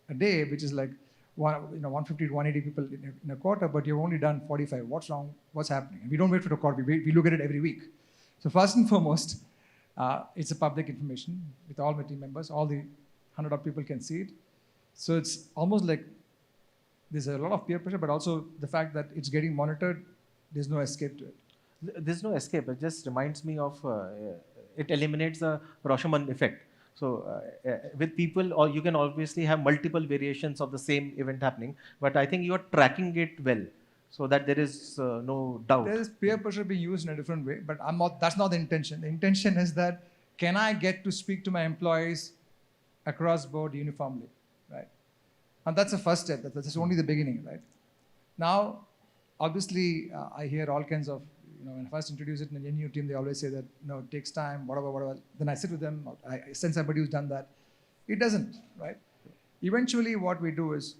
a day, which is like 150 to 180 people in a quarter, but you've only done 45. What's wrong? What's happening? And we don't wait for the quarter. We look at it every week. So first and foremost, it's a public information with all my team members. All the 100 odd people can see it. So it's almost like there's a lot of peer pressure, but also the fact that it's getting monitored, there's no escape to it. There's no escape. It just reminds me of, it eliminates the Rashomon effect. So with people, or you can obviously have multiple variations of the same event happening, but I think you are tracking it well so that there is no doubt. There is peer pressure being used in a different way, but that's not the intention. The intention is that, can I get to speak to my employees across board uniformly, right? And that's the first step. That's only the beginning, right? Now, obviously, I hear all kinds of, when I first introduce it in a new team, they always say that, it takes time, whatever. Then I sit with them, I send somebody who's done that. It doesn't, right? Eventually, what we do is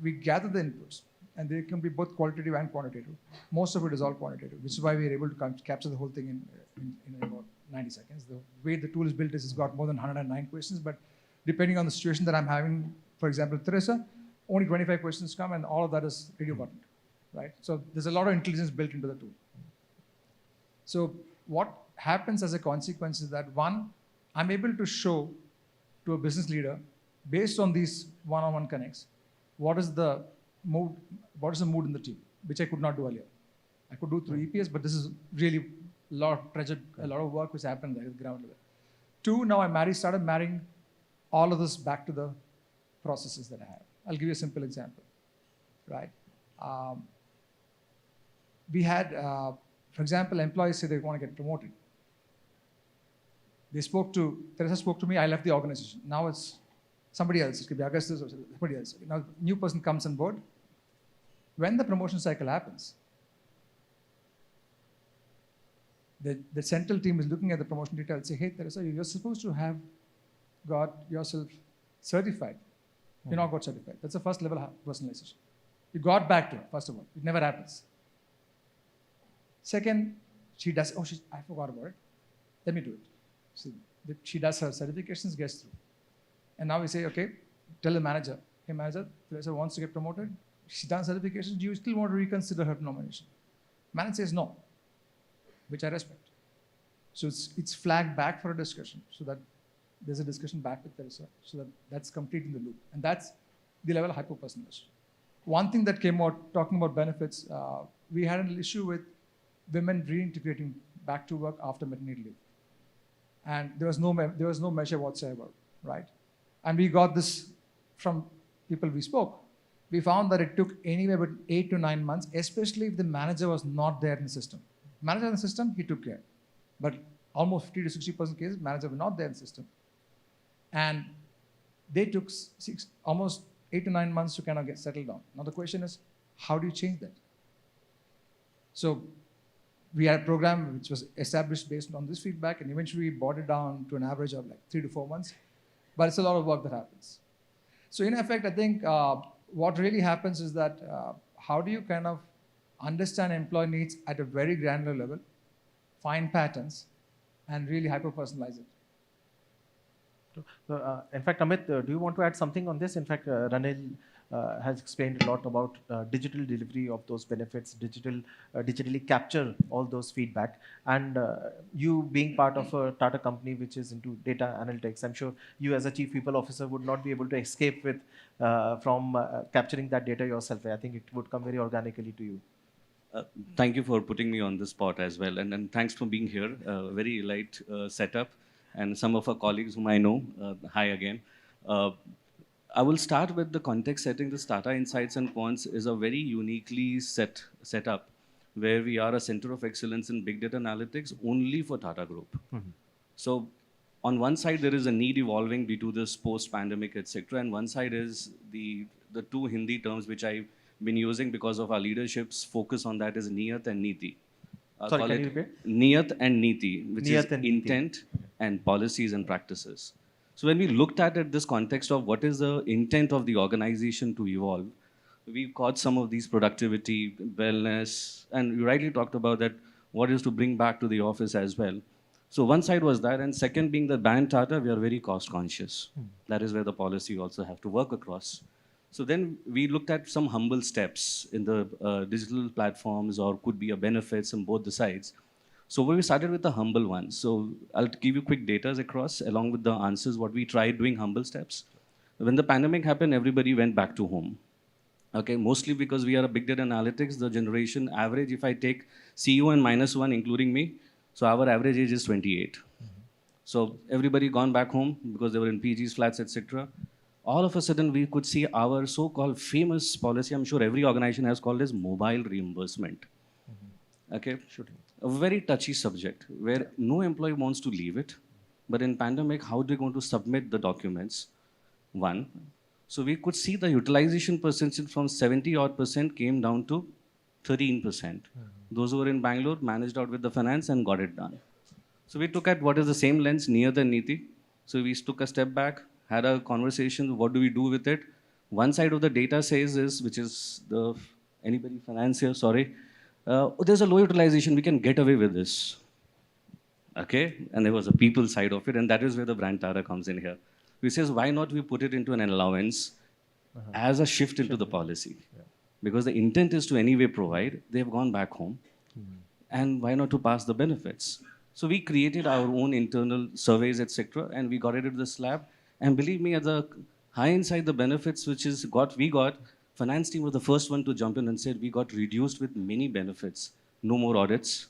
we gather the inputs, and they can be both qualitative and quantitative. Most of it is all quantitative, which is why we're able to capture the whole thing in about 90 seconds. The way the tool is built is it's got more than 109 questions, but depending on the situation that I'm having, for example, Tressa, only 25 questions come, and all of that is radio buttoned. Right? So there's a lot of intelligence built into the tool. So what happens as a consequence is that, one, I'm able to show to a business leader, based on these one-on-one connects, what is the mood in the team, which I could not do earlier. I could do through EPS, but this is really a lot of work which happened at the ground level. Two, now I started marrying all of this back to the processes that I have. I'll give you a simple example, right? We had, for example, employees say they want to get promoted. Teresa spoke to me, I left the organization. Now it's somebody else. It could be Augustus or somebody else. Now, new person comes on board. When the promotion cycle happens, the central team is looking at the promotion data and say, hey, Teresa, you're supposed to have got yourself certified. You're not got certified. That's the first level of personalization. You got back to it, first of all. It never happens. Second, she does, I forgot about it. Let me do it. So she does her certifications, gets through. And now we say, okay, tell the manager, hey manager, Teresa wants to get promoted. She's done certifications, do you still want to reconsider her nomination? Manager says no, which I respect. So it's flagged back for a discussion, so that there's a discussion back with Teresa, so that's completing the loop. And that's the level of hyper-personalization. One thing that came out, talking about benefits, we had an issue with women reintegrating back to work after maternity leave. And there was no measure whatsoever, right? And we got this from people we spoke. We found that it took anywhere but 8 to 9 months, especially if the manager was not there in the system. Manager in the system, he took care. But almost 50 to 60% cases, manager were not there in the system. And they took almost 8 to 9 months to kind of get settled down. Now the question is, how do you change that? So we had a program which was established based on this feedback, and eventually we brought it down to an average of like 3 to 4 months. But it's a lot of work that happens. So in effect, I think what really happens is that how do you kind of understand employee needs at a very granular level, find patterns, and really hyper-personalize it. In fact, Amit, do you want to add something on this? In fact, Ranil has explained a lot about digital delivery of those benefits, digitally capture all those feedback. And you being part of a Tata company which is into data analytics, I'm sure you as a chief people officer would not be able to escape with from capturing that data yourself. I think it would come very organically to you. Thank you for putting me on the spot as well. And thanks for being here. Very light setup. And some of our colleagues whom I know, hi again. I will start with the context setting. This Tata Insights and Quants is a very uniquely set up where we are a center of excellence in big data analytics only for Tata Group. Mm-hmm. So on one side, there is a need evolving due to this post-pandemic, etc. And one side is the two Hindi terms which I've been using because of our leadership's focus on that is Niyat and Niti. Sorry, can you repeat? Niyat and Niti, which Niyat is and intent and policies and practices. So when we looked at it, this context of what is the intent of the organization to evolve, we caught some of these productivity, wellness, and you rightly talked about that, what is to bring back to the office as well. So one side was that, and second being the brand Tata, we are very cost conscious. That is where the policy also have to work across. So then we looked at some humble steps in the digital platforms, or could be a benefits on both the sides. So we started with the humble one. So I'll give you quick data across along with the answers, what we tried doing humble steps. When the pandemic happened, everybody went back to home. Okay, mostly because we are a big data analytics, the generation average, if I take CEO and -1, including me, so our average age is 28. So everybody gone back home because they were in PGs, flats, etc. All of a sudden, we could see our so-called famous policy, I'm sure every organization has called as mobile reimbursement. Okay, a very touchy subject where no employee wants to leave it. But in pandemic, how are they going to submit the documents? One. So we could see the utilization percentage from 70% came down to 13%. Those who were in Bangalore managed out with the finance and got it done. So we took at what is the same lens near the Niti. So we took a step back, had a conversation, what do we do with it? One side of the data says is, which is the, anybody finance here, sorry. There's a low utilization, we can get away with this. Okay, and there was a people side of it, and that is where the brand Tata comes in here. We says, why not we put it into an allowance as a shift into the policy? Because the intent is to anyway provide, they've gone back home. And why not to pass the benefits? So we created our own internal surveys, etc., and we got it into the slab. And believe me, at the high inside the benefits, which is we got, finance team was the first one to jump in and said, we got reduced with many benefits. No more audits,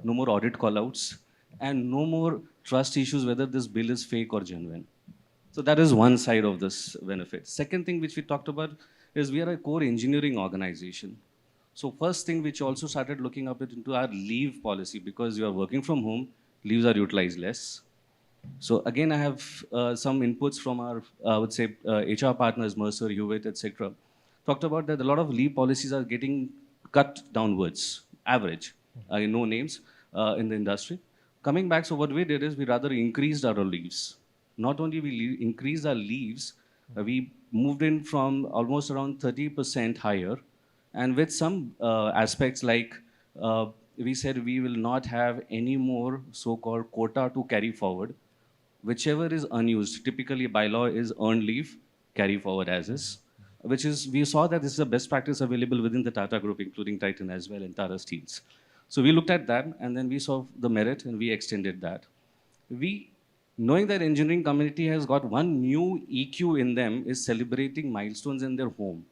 no more audit callouts, and no more trust issues whether this bill is fake or genuine. So that is one side of this benefit. Second thing which we talked about is we are a core engineering organization. So first thing which also started looking up into our leave policy, because you are working from home, leaves are utilized less. So again, I have some inputs from our, I would say, HR partners, Mercer, Hewitt, etc. Talked about that a lot of leave policies are getting cut downwards, average, no names in the industry. Coming back, so what we did is we rather increased our leaves. Not only we increased our leaves, we moved in from almost around 30% higher, and with some aspects like we said we will not have any more so-called quota to carry forward. Whichever is unused, typically by law is earned leave, carry forward as is, which is, we saw that this is a best practice available within the Tata group, including Titan as well and Tata Steels. So we looked at that, and then we saw the merit and we extended that. Knowing that engineering community has got one new EQ in them is celebrating milestones in their home.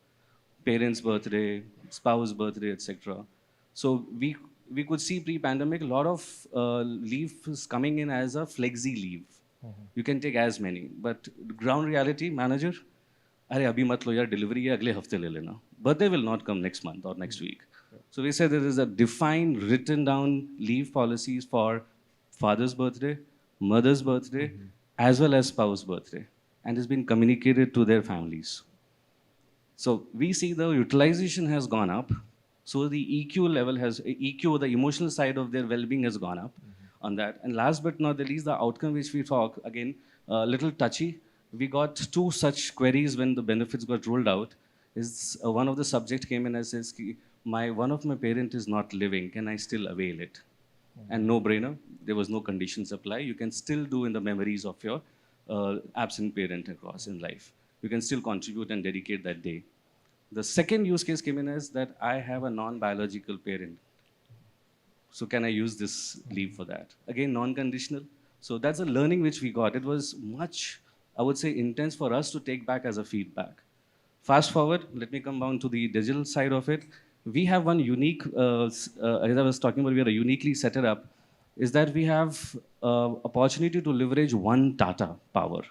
Parents' birthday, spouse birthday, etc. So we could see pre-pandemic a lot of leave is coming in as a flexi leave. You can take as many, but ground reality, manager, अरे अभी मत लो यार delivery है अगले हफ्ते ले लेना. Birthday will not come next month or next week. So we said there is a defined, written down leave policies for father's birthday, mother's birthday, as well as spouse's birthday, and it's been communicated to their families. So we see the utilization has gone up, so the EQ level has, EQ, the emotional side of their well-being has gone up on that. And last but not the least, the outcome which we talk, again, a little touchy. We got 2 such queries when the benefits got rolled out. Is one of the subject came in and says, one of my parent is not living, can I still avail it? And no brainer, there was no conditions apply. You can still do in the memories of your absent parent across in life. You can still contribute and dedicate that day. The second use case came in as that I have a non-biological parent. So can I use this leave for that? Again, non-conditional. So that's a learning which we got. It was much, I would say, intense for us to take back as a feedback. Fast forward, let me come down to the digital side of it. We have one unique, as I was talking about, we are uniquely set it up, is that we have opportunity to leverage one Tata power.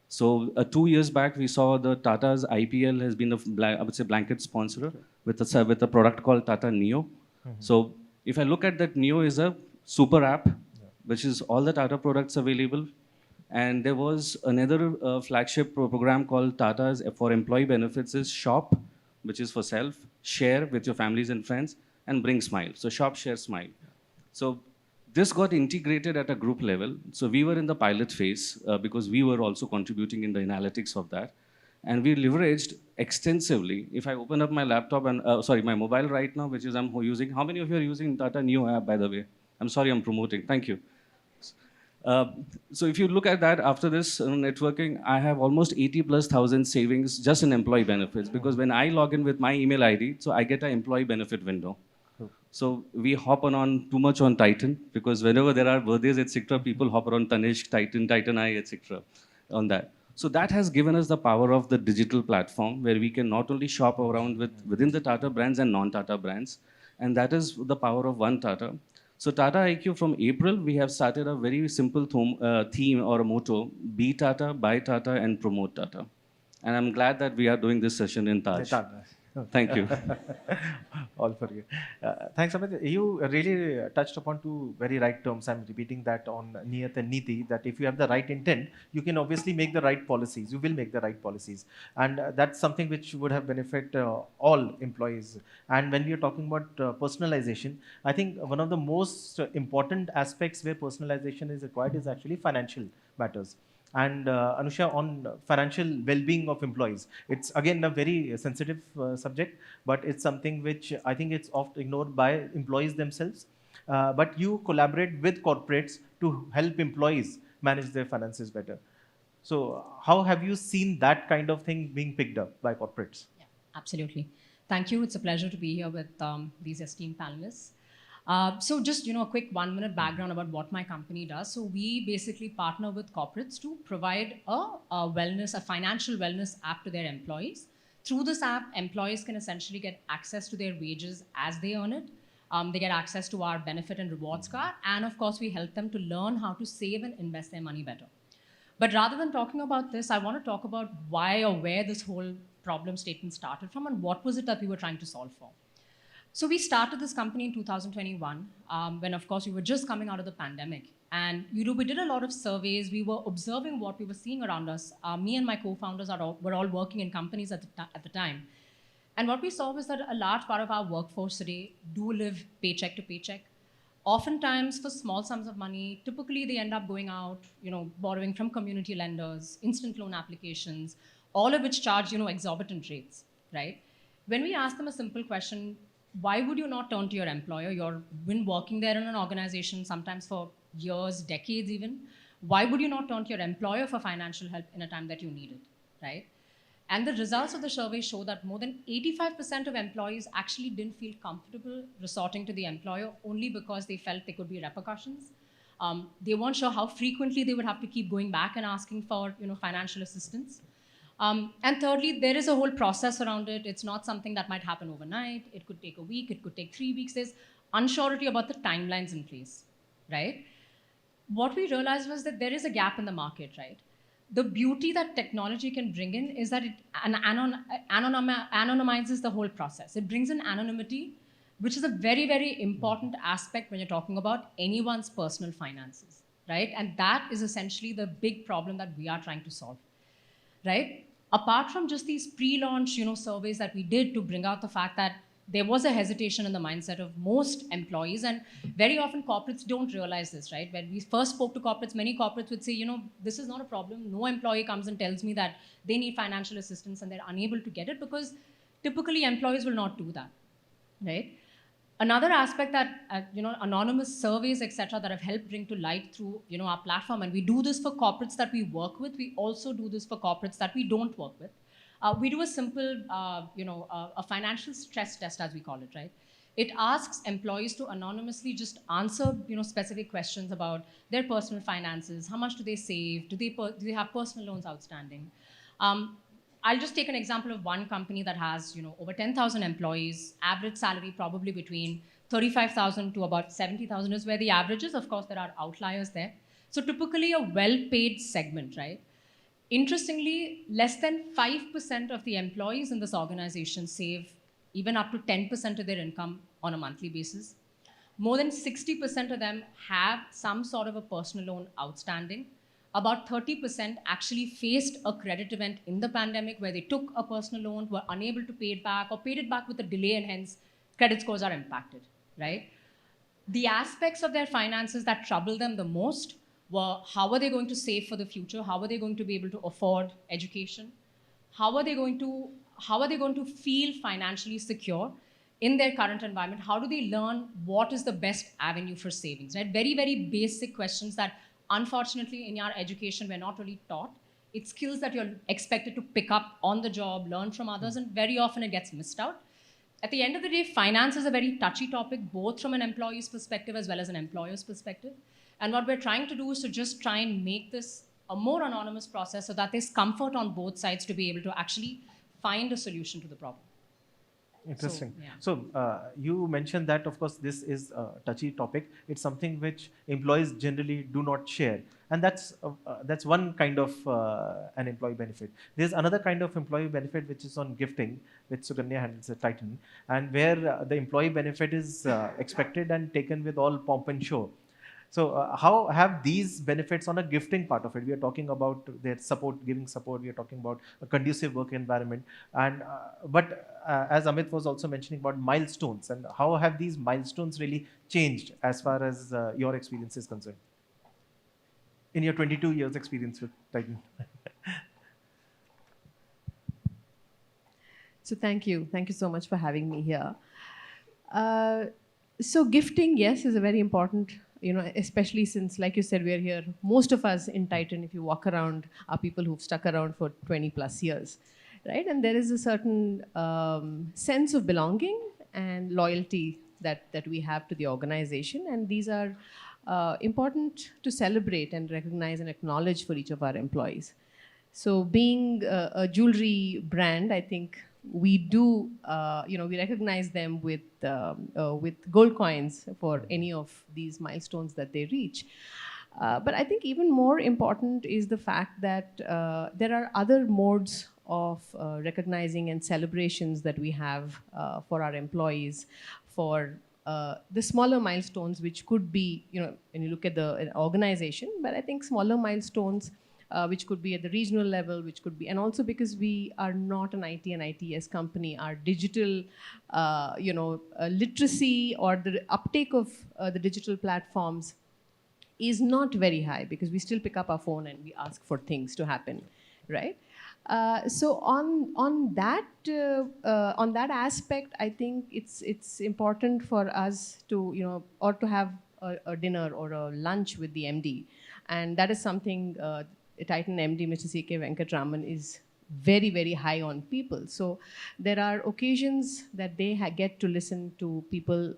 So 2 years back, we saw the Tata's IPL has been I would say blanket sponsor with a product called Tata Neo. So if I look at that, Neo is a super app, which is all the Tata products available. And there was another flagship program called Tata's for employee benefits is Shop, which is for self, share with your families and friends, and bring smile. So Shop, share, smile. So this got integrated at a group level. So we were in the pilot phase because we were also contributing in the analytics of that. And we leveraged extensively. If I open up my laptop and, my mobile right now, which is I'm using, how many of you are using Tata Neo app, by the way? I'm sorry, I'm promoting, thank you. So if you look at that, after this networking, I have almost 80,000+ savings just in employee benefits, because when I log in with my email ID, so I get an employee benefit window. So we hop on too much on Titan, because whenever there are birthdays, etc., people hop on Tanishq, Titan, Titan I, etc. on that. So that has given us the power of the digital platform, where we can not only shop around within the Tata brands and non-Tata brands, and that is the power of One Tata. So Tata IQ, from April, we have started a very simple theme or a motto: be Tata, buy Tata, and promote Tata. And I'm glad that we are doing this session in Taj. Thank you. All for you. Thanks, Amit. You really touched upon two very right terms. I'm repeating that on Niyat and Niti, that if you have the right intent, you can obviously make the right policies. You will make the right policies. And that's something which would have benefit all employees. And when we are talking about personalization, I think one of the most important aspects where personalization is required is actually financial matters. And Anusha, on financial well-being of employees, it's again a very sensitive subject, but it's something which I think it's often ignored by employees themselves. But you collaborate with corporates to help employees manage their finances better. So how have you seen that kind of thing being picked up by corporates? Yeah, absolutely. Thank you. It's a pleasure to be here with these esteemed panelists. So just, a quick 1-minute background about what my company does. So we basically partner with corporates to provide a financial wellness app to their employees. Through this app, employees can essentially get access to their wages as they earn it. They get access to our benefit and rewards card. And of course, we help them to learn how to save and invest their money better. But rather than talking about this, I want to talk about why or where this whole problem statement started from and what was it that we were trying to solve for. So we started this company in 2021, when of course we were just coming out of the pandemic. And we did a lot of surveys. We were observing what we were seeing around us. Me and my co-founders were all working in companies at the time. And what we saw was that a large part of our workforce today do live paycheck to paycheck. Oftentimes, for small sums of money, typically they end up going out, borrowing from community lenders, instant loan applications, all of which charge, exorbitant rates, right? When we ask them a simple question, why would you not turn to your employer? You've been working there in an organization, sometimes for years, decades even. Why would you not turn to your employer for financial help in a time that you need it, right? And the results of the survey show that more than 85% of employees actually didn't feel comfortable resorting to the employer only because they felt there could be repercussions. They weren't sure how frequently they would have to keep going back and asking for financial assistance. And thirdly, there is a whole process around it. It's not something that might happen overnight. It could take a week. It could take 3 weeks. There's unsurety about the timelines in place, right? What we realized was that there is a gap in the market, right? The beauty that technology can bring in is that it anonymizes the whole process. It brings in anonymity, which is a very, very important aspect when you're talking about anyone's personal finances, right? And that is essentially the big problem that we are trying to solve, right? Apart from just these pre-launch, surveys that we did to bring out the fact that there was a hesitation in the mindset of most employees, and very often corporates don't realize this, right? When we first spoke to corporates, many corporates would say, this is not a problem. No employee comes and tells me that they need financial assistance and they're unable to get it, because typically employees will not do that, right? Another aspect that, anonymous surveys, et cetera, that have helped bring to light through, our platform, and we do this for corporates that we work with. We also do this for corporates that we don't work with. We do a simple, a financial stress test, as we call it, right? It asks employees to anonymously just answer, specific questions about their personal finances. How much do they save? Do they have personal loans outstanding? I'll just take an example of one company that has, over 10,000 employees. Average salary probably between 35,000 to about 70,000 is where the average is. Of course, there are outliers there. So typically a well-paid segment, right? Interestingly, less than 5% of the employees in this organization save even up to 10% of their income on a monthly basis. More than 60% of them have some sort of a personal loan outstanding. About 30% actually faced a credit event in the pandemic where they took a personal loan, were unable to pay it back, or paid it back with a delay, and hence credit scores are impacted, right? The aspects of their finances that trouble them the most were how are they going to save for the future? How are they going to be able to afford education? How are they going to feel financially secure in their current environment? How do they learn what is the best avenue for savings, right? Very, very basic questions that unfortunately, in our education, we're not really taught. It's skills that you're expected to pick up on the job, learn from others, and very often it gets missed out. At the end of the day, finance is a very touchy topic, both from an employee's perspective as well as an employer's perspective. And what we're trying to do is to just try and make this a more anonymous process so that there's comfort on both sides to be able to actually find a solution to the problem. Interesting. So, yeah. So you mentioned that, of course, this is a touchy topic. It's something which employees generally do not share. And that's one kind of an employee benefit. There's another kind of employee benefit which is on gifting, which Sukanya handles at Titan, and where the employee benefit is expected and taken with all pomp and show. So how have these benefits on a gifting part of it? We are talking about their support, giving support. We are talking about a conducive work environment. And but as Amit was also mentioning about milestones, and how have these milestones really changed as far as your experience is concerned? In your 22 years experience with Titan. So thank you so much for having me here. So gifting, yes, is a very important, especially since, like you said, we are here. Most of us in Titan, if you walk around, are people who've stuck around for 20 plus years, right? And there is a certain sense of belonging and loyalty that we have to the organization, and these are important to celebrate and recognize and acknowledge for each of our employees. So being a jewelry brand, I think we do, we recognize them with gold coins for any of these milestones that they reach. But I think even more important is the fact that there are other modes of recognizing and celebrations that we have for our employees, for the smaller milestones, which could be, when you look at the organization, but I think smaller milestones which could be at the regional level, which could be, and also because we are not an IT and ITS company, our digital, literacy or the uptake of the digital platforms is not very high, because we still pick up our phone and we ask for things to happen, right? So on that aspect, I think it's important for us to or to have a dinner or a lunch with the MD, and that is something Titan MD Mr. C.K. Venkatraman is very, very high on people. So there are occasions that they get to listen to people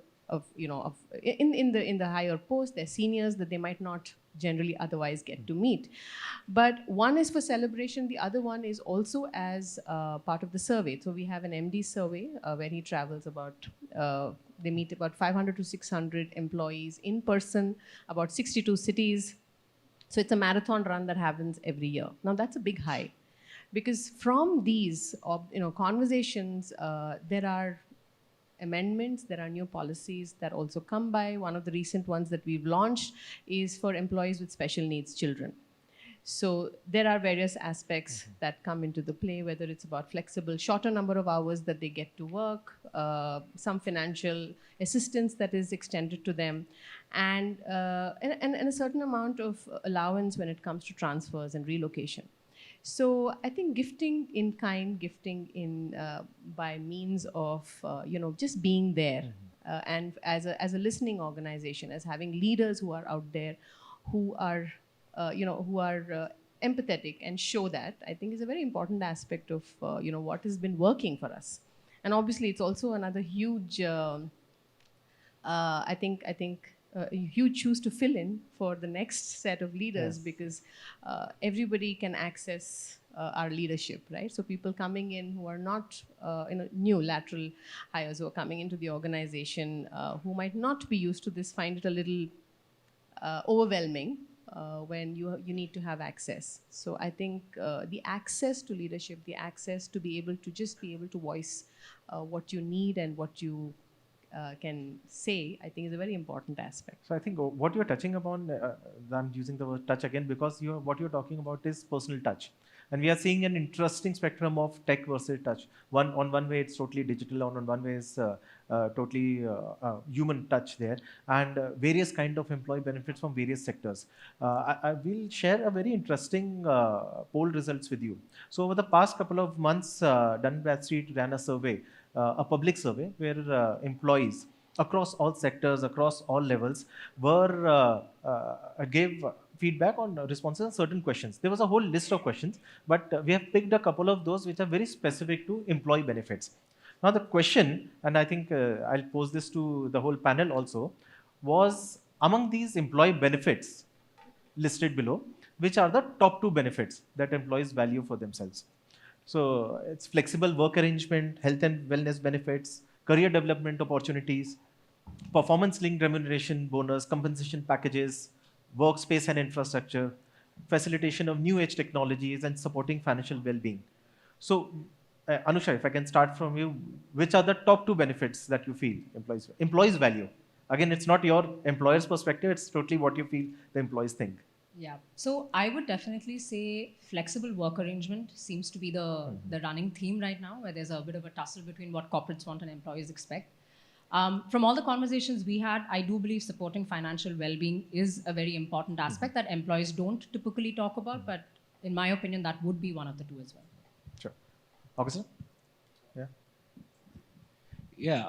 in the higher post, their seniors that they might not generally otherwise get to meet. But one is for celebration, the other one is also as part of the survey. So we have an MD survey where he travels about, they meet about 500 to 600 employees in person, about 62 cities. So it's a marathon run that happens every year. Now that's a big high, because from these conversations, there are amendments, there are new policies that also come by. One of the recent ones that we've launched is for employees with special needs children. So there are various aspects that come into the play, whether it's about flexible, shorter number of hours that they get to work, some financial assistance that is extended to them, and a certain amount of allowance when it comes to transfers and relocation. So I think gifting in kind, gifting in by means of just being there, and as a listening organization, as having leaders who are out there, who are empathetic and show that, I think is a very important aspect of what has been working for us. And obviously, it's also another huge, I think huge shoes to fill in for the next set of leaders, yes. Because everybody can access our leadership, right? So people coming in who are not new lateral hires who are coming into the organization, who might not be used to this, find it a little overwhelming when you need to have access. So I think the access to leadership, the access to be able to voice what you need and what you can say, I think is a very important aspect. So I think what you're touching upon, I'm using the word touch again, because what you're talking about is personal touch. And we are seeing an interesting spectrum of tech versus touch. On one way, it's totally digital, on one way is totally human touch there, and various kind of employee benefits from various sectors. I will share a very interesting poll results with you. So over the past couple of months, Bradstreet ran a survey, a public survey, where employees across all sectors, across all levels, gave feedback on responses on certain questions. There was a whole list of questions, but we have picked a couple of those which are very specific to employee benefits. Now the question, and I think I'll pose this to the whole panel also, was among these employee benefits listed below, which are the top 2 benefits that employees value for themselves? So it's flexible work arrangement, health and wellness benefits, career development opportunities, performance-linked remuneration, bonus, compensation packages, workspace and infrastructure, facilitation of new age technologies, and supporting financial well-being. So, Anusha, if I can start from you, which are the top 2 benefits that you feel employees value? Again, it's not your employer's perspective, it's totally what you feel the employees think. Yeah, so I would definitely say flexible work arrangement seems to be the running theme right now, where there's a bit of a tussle between what corporates want and employees expect. From all the conversations we had, I do believe supporting financial well-being is a very important aspect that employees don't typically talk about, but in my opinion, that would be one of the 2 as well. Sure. Augustus? Yeah. Yeah,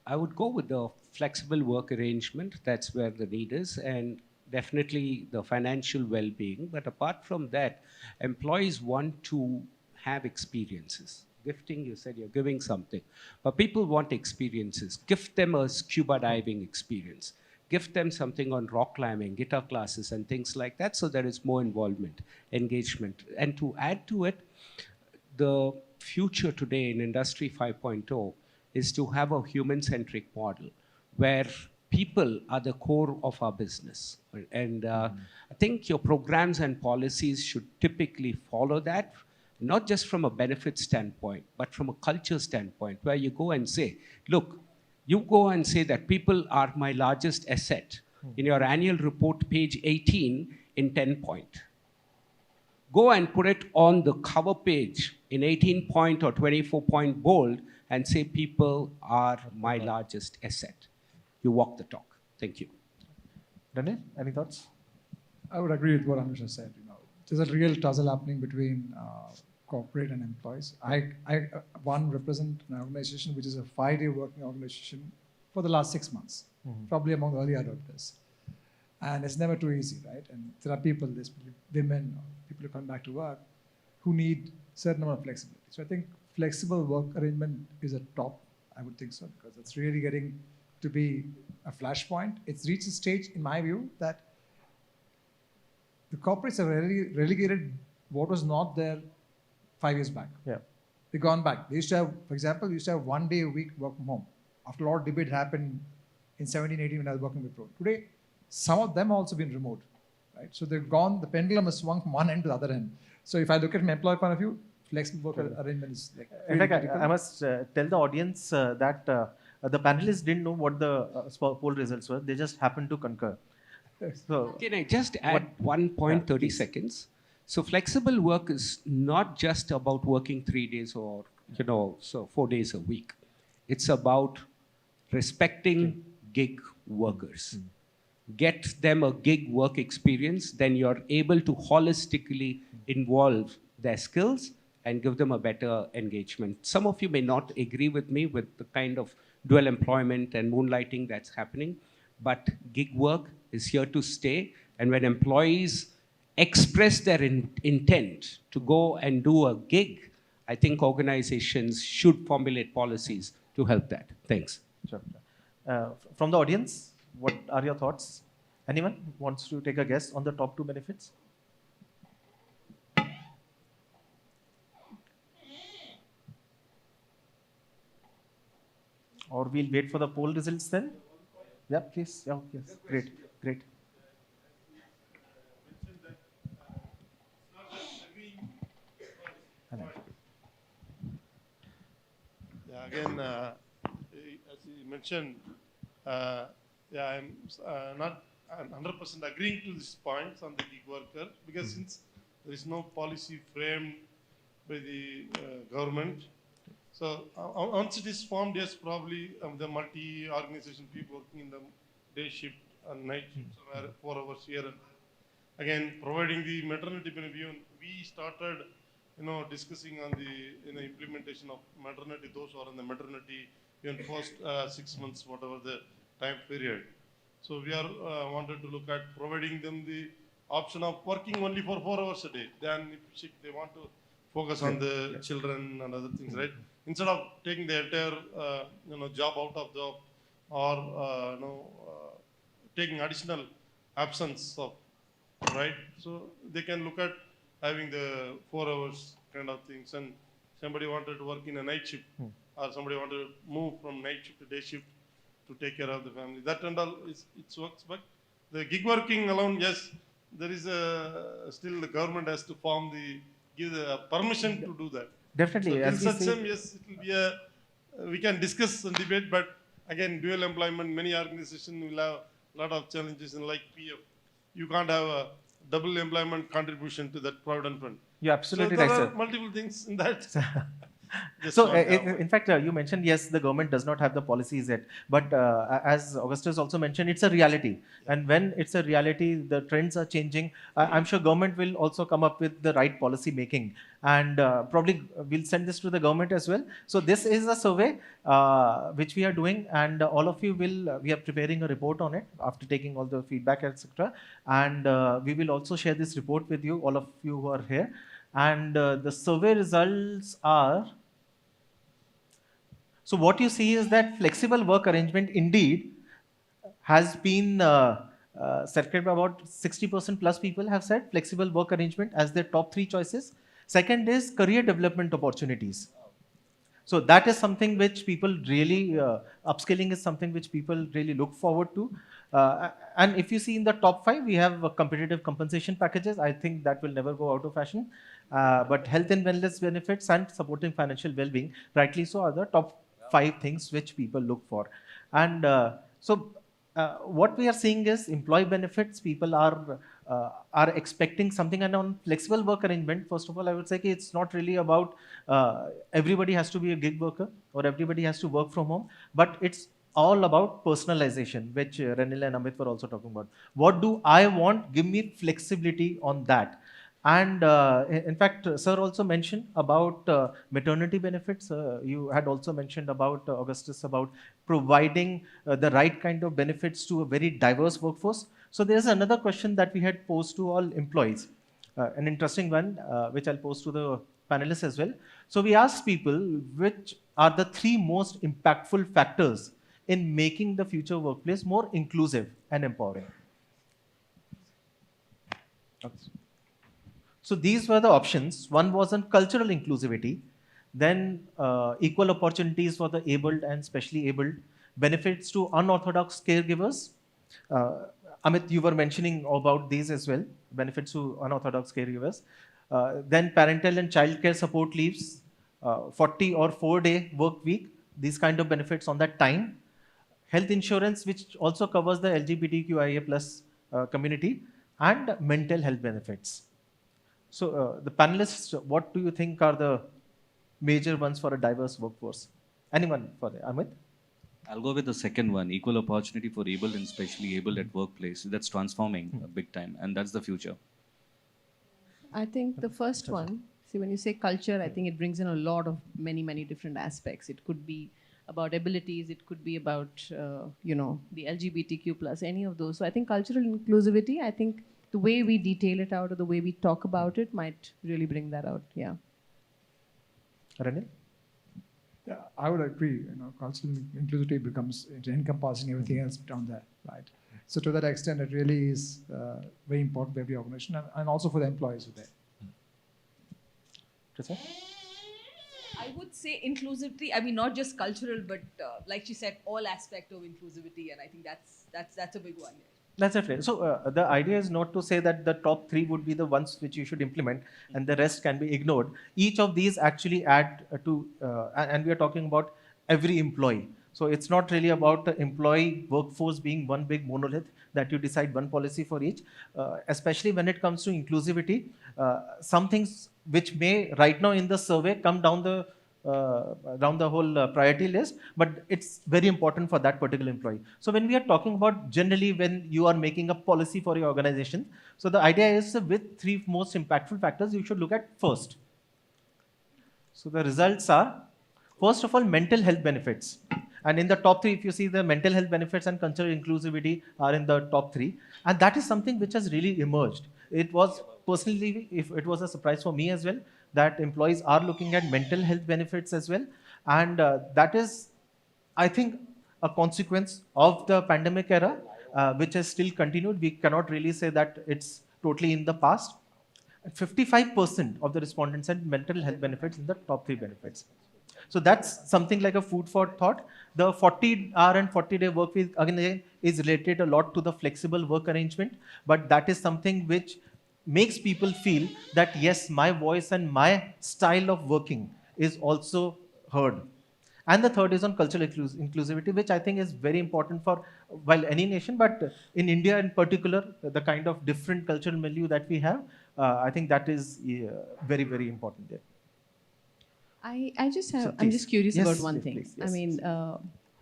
I would go with the flexible work arrangement. That's where the need is, and definitely the financial well-being. But apart from that, employees want to have experiences. Gifting, you said you're giving something, but people want experiences. Gift them a scuba diving experience. Gift them something on rock climbing, guitar classes, and things like that, so there is more involvement, engagement. And to add to it, the future today in Industry 5.0 is to have a human-centric model where people are the core of our business. And I think your programs and policies should typically follow that, not just from a benefit standpoint, but from a culture standpoint, where you go and say, look, you go and say that people are my largest asset in your annual report, page 18, in 10-point. Go and put it on the cover page in 18-point or 24-point bold and say people are my largest asset. You walk the talk. Thank you. Daniel, any thoughts? I would agree with what Anusha said. There's a real tussle happening between corporate and employees. I represent an organization which is a 5-day working organization for the last 6 months, probably among the early adopters. And it's never too easy, right? And there are people, there's women, people who come back to work, who need certain amount of flexibility. So I think flexible work arrangement is a top, I would think so, because it's really getting to be a flashpoint. It's reached a stage, in my view, that the corporates have relegated what was not there 5 years back. Yeah. They've gone back. They used to have, for example, used to have 1 day a week work from home. After a lot of debate happened in 17, 18 when I was working with Pro. Today, some of them have also been remote, right? So they've gone, the pendulum has swung from one end to the other end. So if I look at an employee point of view, flexible work arrangement is like. In fact, I must tell the audience that the panelists didn't know what the poll results were. They just happened to concur. So, can I just add 1 point, 30 seconds? So flexible work is not just about working 3 days or, 4 days a week. It's about respecting gig workers. Get them a gig work experience, then you're able to holistically involve their skills and give them a better engagement. Some of you may not agree with me with the kind of dual employment and moonlighting that's happening, but gig work is here to stay. And when employees express their intent to go and do a gig, I think organizations should formulate policies to help that. Thanks. Sure. From the audience, what are your thoughts? Anyone wants to take a guess on the top 2 benefits? Or we'll wait for the poll results then? Yeah, please. Yeah, yes. Great, great. Yeah, again, as you mentioned, I'm not 100% agreeing to these points on the gig worker, because since there is no policy framed by the government, so once it is formed, yes, probably the multi-organization people working in the day shift and night shift, somewhere 4 hours here. And again, providing the maternity benefit, we started, discussing on the implementation of maternity, those who are in the maternity, even first 6 months, whatever the time period. So we are wanted to look at providing them the option of working only for 4 hours a day. Then if they want to focus on the children and other things, right? Instead of taking the entire job out of job or taking additional absence of, right? So they can look at having the 4 hours kind of things, and somebody wanted to work in a night shift or somebody wanted to move from night shift to day shift to take care of the family. That and all it works, but the gig working alone, yes, there is still the government has to give the permission to do that. Definitely. So in such term, yes, it will be we can discuss and debate, but again, dual employment, many organizations will have a lot of challenges, and like PF, you can't have a double employment contribution to that provident fund. You're absolutely so right, there sir. are multiple things in that. So, in fact, you mentioned, yes, the government does not have the policies yet. But as Augustus also mentioned, it's a reality. And when it's a reality, the trends are changing. I'm sure government will also come up with the right policy making. And probably we'll send this to the government as well. So this is a survey which we are doing. And all of you we are preparing a report on it after taking all the feedback, etc. And we will also share this report with you, all of you who are here. And the survey results are, so what you see is that flexible work arrangement indeed has been selected by about 60% plus people have said flexible work arrangement as their top 3 choices. Second is career development opportunities. So that is something which people really, upskilling is something which people really look forward to. And if you see in the top 5, we have competitive compensation packages. I think that will never go out of fashion. But health and wellness benefits and supporting financial well-being, rightly so, are the top 5 things which people look for. And what we are seeing is employee benefits. People are expecting something, and on flexible work arrangement, first of all, I would say it's not really about everybody has to be a gig worker or everybody has to work from home, but it's all about personalization, which Ranil and Amit were also talking about. What do I want? Give me flexibility on that. And in fact, sir also mentioned about maternity benefits. You had also mentioned about, Augustus, about providing the right kind of benefits to a very diverse workforce. So there's another question that we had posed to all employees, an interesting one, which I'll pose to the panelists as well. So we asked people which are the 3 most impactful factors in making the future workplace more inclusive and empowering. So these were the options. One was on cultural inclusivity, then equal opportunities for the abled and specially abled, benefits to unorthodox caregivers. Amit, you were mentioning about these as well, benefits to unorthodox caregivers. Then parental and childcare support leaves, 40 or 4-day work week, these kind of benefits on that time. Health insurance, which also covers the LGBTQIA plus community, and mental health benefits. So the panelists, what do you think are the major ones for a diverse workforce? Anyone for Amit? I'll go with the second one, equal opportunity for able and specially able at workplace. That's transforming big time, and that's the future. I think the first one, see, when you say culture, I think it brings in a lot of many different aspects. It could be about abilities, it could be about, the LGBTQ plus, any of those. So I think cultural inclusivity, I think the way we detail it out or the way we talk about it might really bring that out, yeah. Ranil? Yeah, I would agree. Cultural inclusivity becomes encompassing everything else down there, right? So to that extent, it really is very important for every organization and also for the employees who are there. Tressa? I would say inclusivity. I mean, not just cultural, but like she said, all aspect of inclusivity, and I think that's a big one. That's it. So the idea is not to say that the top 3 would be the ones which you should implement and the rest can be ignored. Each of these actually add to, and we are talking about every employee. So it's not really about the employee workforce being one big monolith that you decide one policy for each, especially when it comes to inclusivity. Some things which may right now in the survey come down the whole priority list, but it's very important for that particular employee. So when we are talking about generally when you are making a policy for your organization, so the idea is with 3 most impactful factors you should look at first. So the results are, first of all, mental health benefits. And in the top 3, if you see, the mental health benefits and cultural inclusivity are in the top 3. And that is something which has really emerged. it was personally, if it was a surprise for me as well, that employees are looking at mental health benefits as well. And that is, I think, a consequence of the pandemic era, which has still continued. We cannot really say that it's totally in the past. 55% of the respondents said mental health benefits in the top 3 benefits. So that's something like a food for thought. The 40-hour and 40-day work week, again, is related a lot to the flexible work arrangement, but that is something which makes people feel that, yes, my voice and my style of working is also heard. And the third is on cultural inclusivity, which I think is very important for, while any nation, but in India in particular, the kind of different cultural milieu that we have, I think that is very, very important there. I'm please. just curious Yes, about one yes, thing. please, I yes. mean,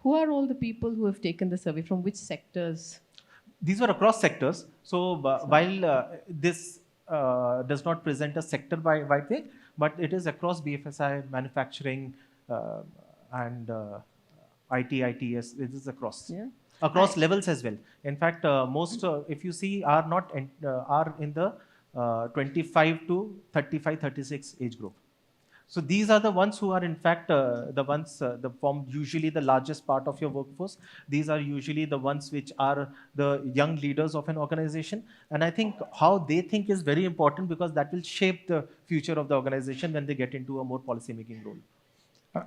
who are all the people who have taken the survey? From which sectors? These were across sectors. So while this does not present a sector-wide thing, but it is across BFSI, manufacturing, and IT, ITS. It is across. Yeah. Across levels as well. In fact, most, if you see, are not are in the 25 to 35, 36 age group. So these are the ones who are in fact the ones that form usually the largest part of your workforce. These are usually the ones which are the young leaders of an organization. And I think how they think is very important, because that will shape the future of the organization when they get into a more policy-making role.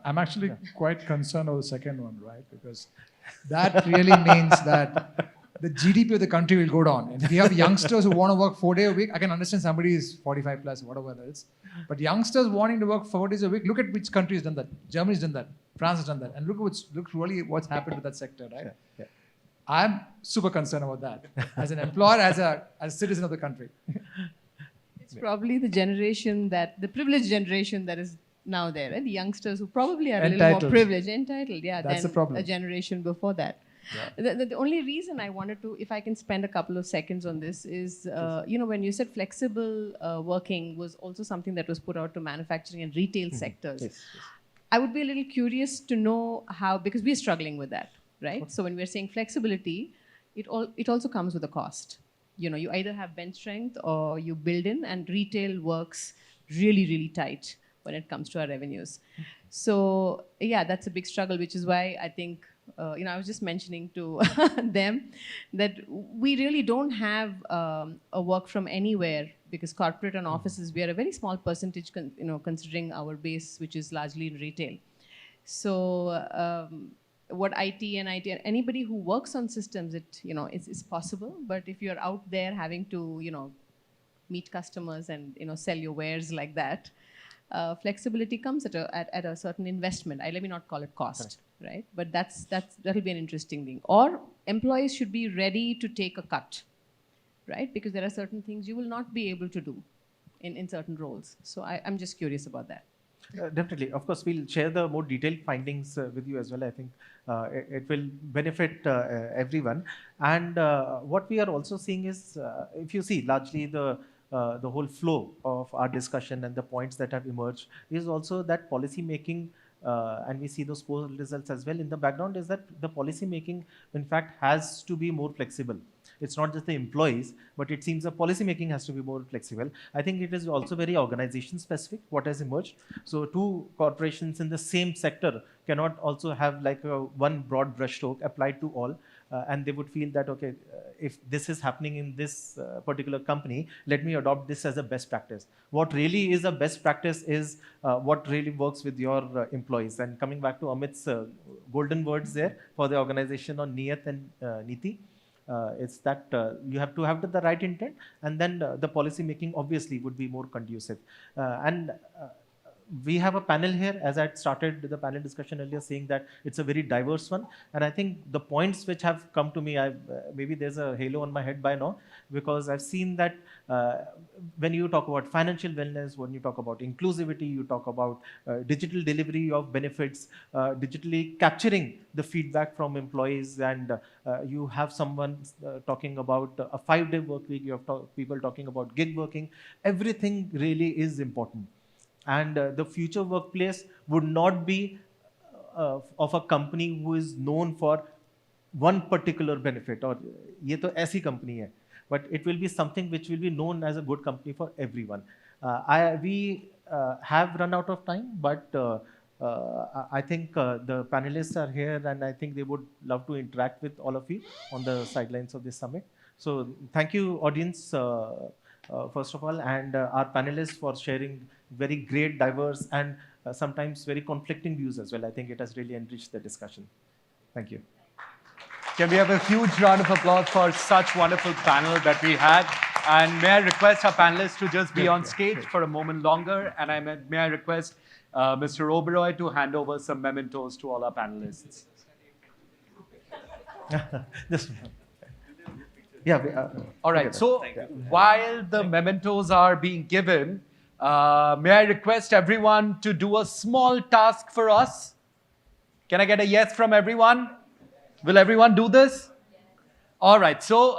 I'm actually quite concerned over the second one, right? Because that really means that the GDP of the country will go down. And if you have youngsters who want to work 4 days a week, I can understand somebody is 45 plus, whatever that is. But youngsters wanting to work 4 days a week, look at which country has done that. Germany's done that. France has done that. And look really what's happened with that sector, right? Yeah. I'm super concerned about that as an employer, as a citizen of the country. It's probably the generation the privileged generation that is now there, right? The youngsters who probably are a little more privileged, entitled, That's the than problem. a generation before that. Yeah. The only reason I wanted to, if I can spend a couple of seconds on this, is when you said flexible working was also something that was put out to manufacturing and retail sectors. Yes. I would be a little curious to know how, because we're struggling with that, right? So when we're saying flexibility, it also comes with a cost. You either have bench strength or you build in, and retail works really, really tight when it comes to our revenues. So yeah, that's a big struggle, which is why I think, I was just mentioning to them that we really don't have a work from anywhere, because corporate and offices, we are a very small percentage, considering our base, which is largely in retail. So what IT and anybody who works on systems, it's possible. But if you're out there having to, meet customers and sell your wares like that, flexibility comes at a certain investment. Let me not call it cost, right? But that'll be an interesting thing. Or employees should be ready to take a cut, right? Because there are certain things you will not be able to do in certain roles. So I'm just curious about that. Definitely. Of course, we'll share the more detailed findings with you as well. I think it will benefit everyone. And what we are also seeing is, if you see, largely the whole flow of our discussion and the points that have emerged is also that policy making, and we see those poll results as well in the background, is that the policy making, in fact, has to be more flexible. It's not just the employees, but it seems the policy making has to be more flexible. I think it is also very organization specific, what has emerged. So 2 corporations in the same sector cannot also have like one broad brushstroke applied to all. And they would feel that, okay, if this is happening in this particular company, let me adopt this as a best practice. What really is a best practice is what really works with your employees. And coming back to Amit's golden words there for the organization on Niyat and Niti, it's that you have to have the right intent, and then the policy making obviously would be more conducive. We have a panel here, as I started the panel discussion earlier, saying that it's a very diverse one. And I think the points which have come to me, maybe there's a halo on my head by now, because I've seen that when you talk about financial wellness, when you talk about inclusivity, you talk about digital delivery of benefits, digitally capturing the feedback from employees, and you have someone talking about a 5-day work week, you have people talking about gig working. Everything really is important. And the future workplace would not be of a company who is known for one particular benefit, or ye to aisi company hai. but it will be something which will be known as a good company for everyone. We have run out of time, but I think the panelists are here, and I think they would love to interact with all of you on the sidelines of this summit. So thank you, audience, first of all, and our panelists for sharing very great, diverse, and sometimes very conflicting views as well. I think it has really enriched the discussion. Thank you. Can we have a huge round of applause for such wonderful panel that we had? And may I request our panelists to just be on stage for a moment longer? And may I request Mr. Oberoi to hand over some mementos to all our panelists. All right. So while the mementos are being given, may I request everyone to do a small task for us? Can I get a yes from everyone? Will everyone do this? All right. So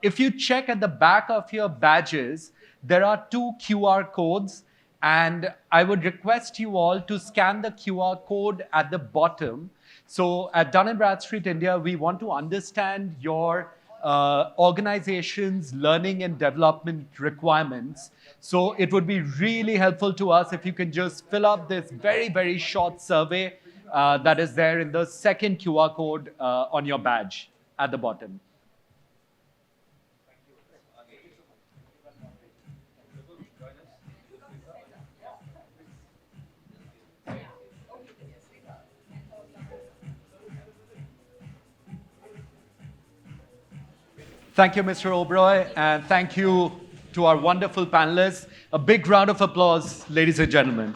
if you check at the back of your badges, there are 2 QR codes. And I would request you all to scan the QR code at the bottom. So at Dun & Bradstreet India, we want to understand your organization's learning and development requirements. So it would be really helpful to us if you can just fill up this very, very short survey that is there in the second QR code on your badge at the bottom. Thank you, Mr. Oberoi, and thank you to our wonderful panelists. A big round of applause, ladies and gentlemen.